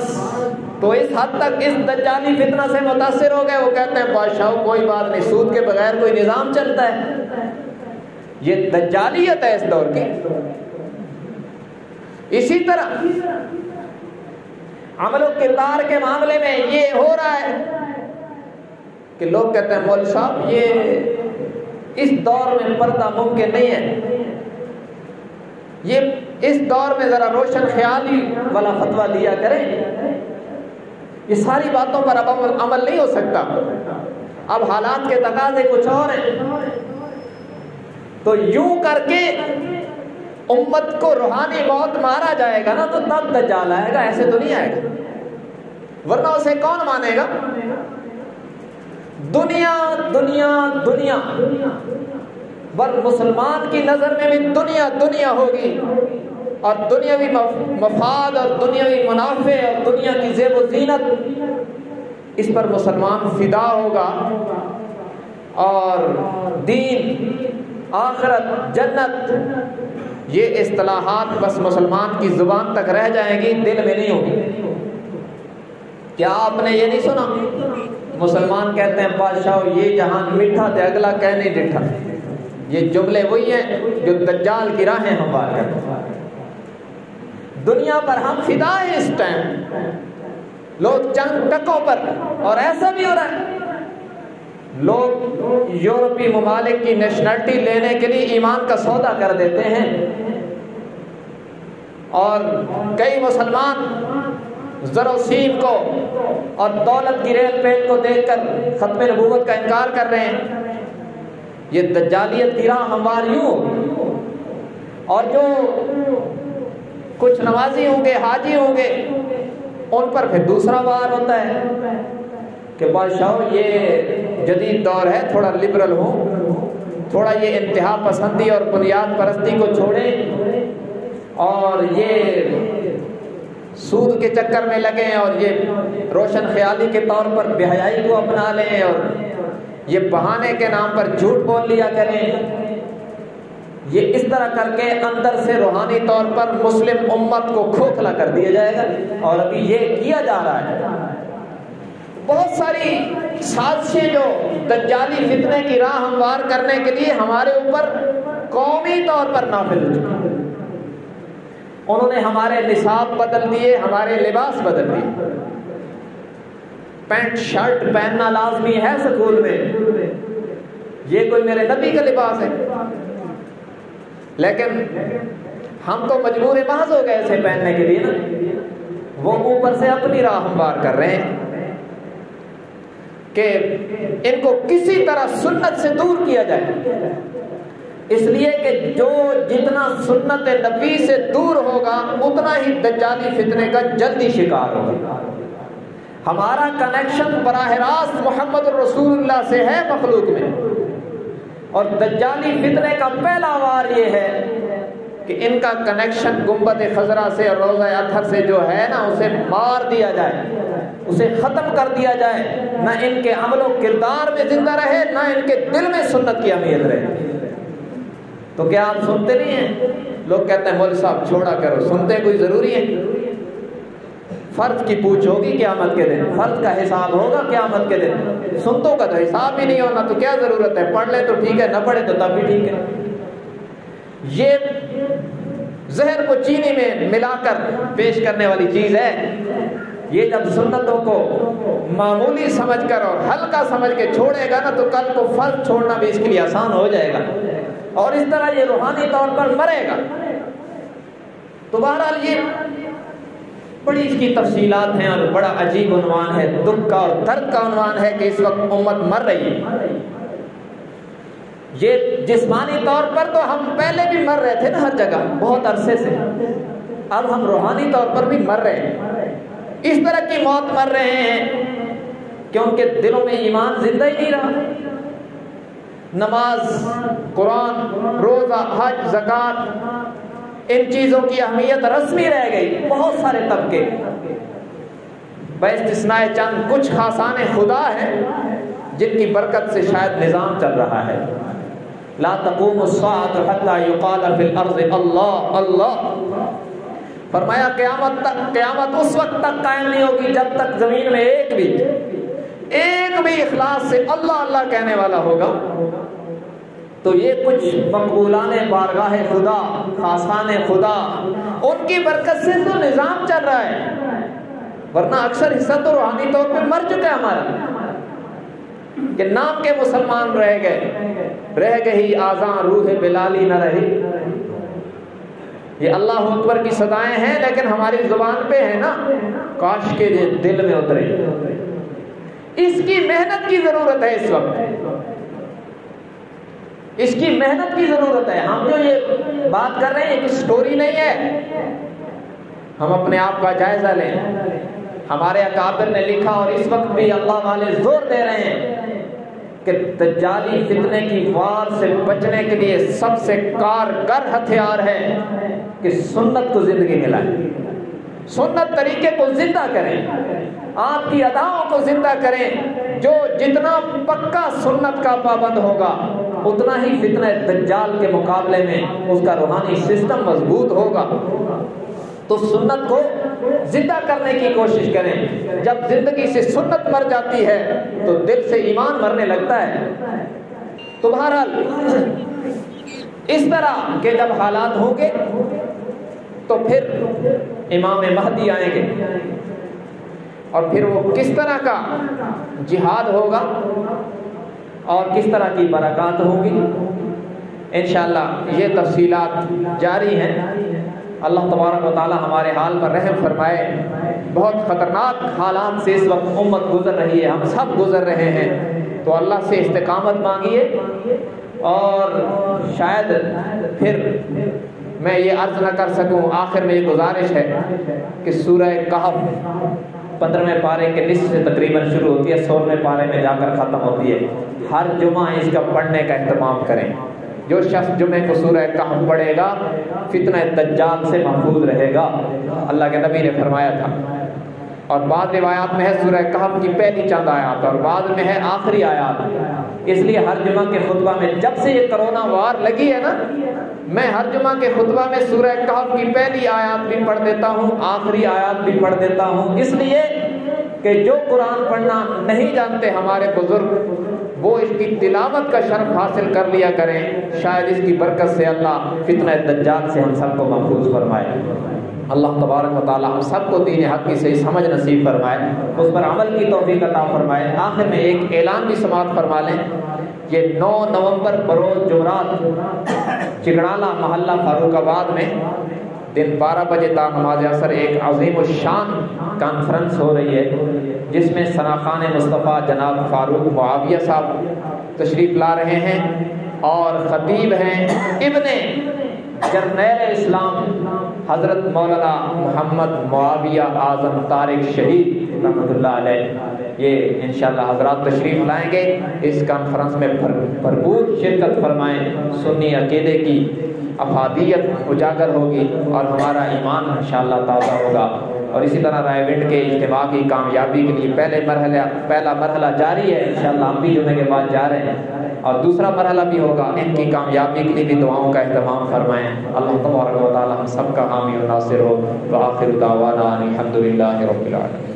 تو اس حد تک اس دجالی فتنہ سے متاثر ہو گئے، وہ کہتے ہیں بادشاہوں کوئی بات نہیں، سود کے بغیر کوئی نظام چلتا ہے۔ یہ دجالیت ہے اس دور کی۔ اسی طرح عمل و کردار کے معاملے میں یہ ہو رہا ہے کہ لوگ کہتے ہیں مولوی صاحب یہ اس دور میں پردہ ممکن نہیں ہے، یہ اس دور میں ذرا روشن خیالی والا فتویٰ لیا کریں، یہ ساری باتوں پر اب عمل نہیں ہو سکتا، اب حالات کے تقاضے کچھ اور ہیں۔ تو یوں کر کے امت کو روحانی موت مارا جائے گا نا، تو تب دجال آئے گا، ایسے تو نہیں آئے گا، ورنہ اسے کون مانے گا؟ دنیا دنیا دنیا، مسلمان کی نظر میں بھی دنیا دنیا ہوگی، اور دنیاوی مفاد اور دنیاوی منافع اور دنیا کی زیب و زینت، اس پر مسلمان فدا ہوگا، اور دین، آخرت، جنت، یہ اصطلاحات بس مسلمان کی زبان تک رہ جائیں گی، دل میں نہیں ہوگی۔ کیا آپ نے یہ نہیں سنا؟ مسلمان کہتے ہیں بادشاہ یہ جہان میٹھا تے اگلا کہنے ڈٹھا، یہ جملے وہی ہیں جو دجال کی راہیں ہموار کرتے ہیں۔ دنیا پر ہم فدا ہیں اس ٹائم، لوگ چند ٹکوں پر، اور ایسا بھی ہو رہا ہے لوگ یورپی ممالک کی نیشنلٹی لینے کے لیے ایمان کا سودا کر دیتے ہیں، اور کئی مسلمان زر و سیم کو اور دولت کی ریل پیل کو دیکھ کر ختم نبوت کا انکار کر رہے ہیں۔ یہ دجالیت کی راہ ہموار یوں ہوگی، اور جو کچھ نمازی ہوں گے، حاجی ہوں گے، ان پر پھر دوسرا وار ہوتا ہے کہ بادشاہ یہ جدید دور ہے، تھوڑا لبرل ہوں، تھوڑا یہ انتہا پسندی اور بنیاد پرستی کو چھوڑیں، اور یہ سود کے چکر میں لگیں، اور یہ روشن خیالی کے طور پر بے حیائی کو اپنا لیں، اور یہ بہانے کے نام پر جھوٹ بول لیا کریں۔ یہ اس طرح کر کے اندر سے روحانی طور پر مسلم امت کو کھوکھلا کر دیا جائے گا، اور ابھی یہ کیا جا رہا ہے۔ بہت ساری سازشیں جو دجالی فتنے کی راہ ہموار کرنے کے لیے ہمارے اوپر قومی طور پر نافذ ہو چکی ہیں۔ انہوں نے ہمارے نصاب بدل دیے، ہمارے لباس بدل دیے۔ پینٹ شرٹ پہننا لازمی ہے سکول میں، یہ کوئی میرے نبی کا لباس ہے، لیکن ہم تو مجبور محض ہو گئے اسے پہننے کے لیے نا، وہ اوپر سے اپنی راہ ہموار کر رہے ہیں کہ ان کو کسی طرح سنت سے دور کیا جائے، اس لیے کہ جو جتنا سنت نبی سے دور ہوگا اتنا ہی دجالی فتنے کا جلدی شکار ہوگا۔ ہمارا کنیکشن براہ راست محمد رسول اللہ سے ہے مخلوق میں، اور دجالی فتنے کا پہلا وار یہ ہے کہ ان کا کنیکشن گنبد خضرا سے اور روضہ اطہر سے جو ہے نا، اسے مار دیا جائے، اسے ختم کر دیا جائے، نہ ان کے عمل و کردار میں زندہ رہے، نہ ان کے دل میں سنت کی اہمیت رہے۔ تو کیا آپ سنتے نہیں ہیں؟ لوگ کہتے ہیں مولوی صاحب چھوڑا کرو، سنتے کوئی ضروری ہے؟ فرض کی پوچھ ہوگی قیامت کے دن، فرض کا حساب ہوگا قیامت کے دن، سنتوں کا تو حساب ہی نہیں ہونا، تو کیا ضرورت ہے؟ پڑھ لے تو ٹھیک ہے، نہ پڑھے تو تب بھی ٹھیک ہے۔ یہ زہر کو چینی میں ملا کر پیش کرنے والی چیز ہے۔ یہ جب سنتوں کو معمولی سمجھ کر اور ہلکا سمجھ کے چھوڑے گا نا، تو کل کو فرض چھوڑنا بھی اس کے لیے آسان ہو جائے گا، اور اس طرح یہ روحانی طور پر مرے گا۔ تو بہرحال یہ بڑی اس کی تفصیلات ہیں اور بڑا عجیب عنوان ہے، دکھ کا اور درد کا عنوان ہے کہ اس وقت امت مر رہی ہے۔ یہ جسمانی طور پر تو ہم پہلے بھی مر رہے تھے نا ہر جگہ بہت عرصے سے، اب ہم روحانی طور پر بھی مر رہے ہیں، اس طرح کی موت مر رہے ہیں کیونکہ دلوں میں ایمان زندہ ہی نہیں رہا۔ نماز، قرآن، روزہ، حج، زکوٰۃ، ان چیزوں کی اہمیت رسمی رہ گئی۔ بہت سارے طبقے باستثناء چند کچھ خاصان خدا ہیں جن کی برکت سے شاید نظام چل رہا ہے۔ لا تقوم الساعة حتى يقال في الارض اللہ اللہ، فرمایا قیامت اس وقت تک قائم نہیں ہوگی جب تک زمین میں ایک بھی اخلاص سے اللہ اللہ کہنے والا ہوگا۔ تو یہ کچھ مقبولان بارگاہ خدا، خاصان خدا، ان کی برکت سے تو نظام چل رہا ہے، ورنہ اکثر حصہ تو روحانی طور پہ مر چکا ہے ہمارا، کہ نام کے مسلمان رہ گئی آذان روح بلالی نہ رہی۔ یہ اللہ اکبر کی صدائیں ہیں لیکن ہماری زبان پہ ہے نا، کاش کے دل میں اترے۔ اس کی محنت کی ضرورت ہے، اس وقت اس کی محنت کی ضرورت ہے۔ ہم جو یہ بات کر رہے ہیں ایک سٹوری نہیں ہے، ہم اپنے آپ کا جائزہ لیں۔ ہمارے اکابر نے لکھا اور اس وقت بھی اللہ والے زور دے رہے ہیں کہ دجالی فتنے کی وار سے بچنے کے لیے سب سے کارگر ہتھیار ہے کہ سنت کو زندگی ملائیں، سنت طریقے کو زندہ کریں، آپ کی اداؤں کو زندہ کریں۔ جو جتنا پکا سنت کا پابند ہوگا اتنا ہی فتنہ دجال کے مقابلے میں اس کا روحانی سسٹم مضبوط ہوگا۔ تو سنت کو زندہ کرنے کی کوشش کریں۔ جب زندگی سے سنت مر جاتی ہے تو دل سے ایمان مرنے لگتا ہے۔ تو بہرحال اس طرح کہ جب حالات ہوں گے تو پھر امام مہدی آئیں گے، اور پھر وہ کس طرح کا جہاد ہوگا اور کس طرح کی برکات ہوں گی، انشاءاللہ یہ تفصیلات جاری ہیں۔ اللہ تبارک و تعالی ہمارے حال پر رحم فرمائے۔ بہت خطرناک حالات سے اس وقت امت گزر رہی ہے، ہم سب گزر رہے ہیں، تو اللہ سے استقامت مانگیے۔ اور شاید پھر میں یہ عرض نہ کر سکوں، آخر میں یہ گزارش ہے کہ سورہ کہف 15ویں پارے کے نصف سے تقریباً شروع ہوتی ہے، 16ویں پارے میں جا کر ختم ہوتی ہے۔ ہر جمعہ اس کا پڑھنے کا اہتمام کریں۔ جو شخص جمعے کو سورہ کہف پڑھے گا فتنہ دجال سے محفوظ رہے گا، اللہ کے نبی نے فرمایا تھا۔ اور بعض روایات میں ہے سورہ کہف کی پہلی چند آیات اور بعض میں ہے آخری آیات۔ اس لیے ہر جمعہ کے خطبہ میں، جب سے یہ کرونا وار لگی ہے نا، میں ہر جمعہ کے خطبہ میں سورہ کہف کی پہلی آیات بھی پڑھ دیتا ہوں، آخری آیات بھی پڑھ دیتا ہوں، اس لیے کہ جو قرآن پڑھنا نہیں جانتے ہمارے بزرگ وہ اس کی تلاوت کا شرف حاصل کر لیا کریں، شاید اس کی برکت سے اللہ فتنہ دجال سے ہم سب کو محفوظ فرمائے۔ اللہ تبارک و تعالی ہم سب کو دین حق کی صحیح سمجھ نصیب فرمائے، اس پر عمل کی توفیق عطا فرمائے۔ آخر میں ایک اعلان بھی سماعت فرما لیں۔ یہ 9 نومبر بروز جمعرات چگڑالہ محلہ فاروق آباد میں دن 12 بجے تا نماز عصر ایک عظیم الشان کانفرنس ہو رہی ہے، جس میں ثناخان مصطفیٰ جناب فاروق معاویہ صاحب تشریف لا رہے ہیں، اور خطیب ہیں ابن جرنیل اسلام حضرت مولانا محمد معاویہ اعظم طارق شہید رحمۃ اللہ علیہ۔ یہ انشاءاللہ حضرات تشریف لائیں گے، اس کانفرنس میں بھرپور شرکت فرمائیں۔ سنی عقیدے کی افادیت اجاگر ہوگی اور ہمارا ایمان انشاءاللہ تازہ ہوگا۔ اور اسی طرح رائے ونڈ کے اجتماع کی کامیابی کے لیے پہلا مرحلہ جاری ہے، انشاءاللہ ہم بھی جمعے کے بعد جا رہے ہیں، اور دوسرا مرحلہ بھی ہوگا۔ ان کی کامیابی کے لیے بھی دعاؤں کا اہتمام فرمائیں۔ اللہ تبارک و تعالی ہم سب کا حامی و ناصر ہو۔ وآخر دعوانا الحمد للہ رب العالمین۔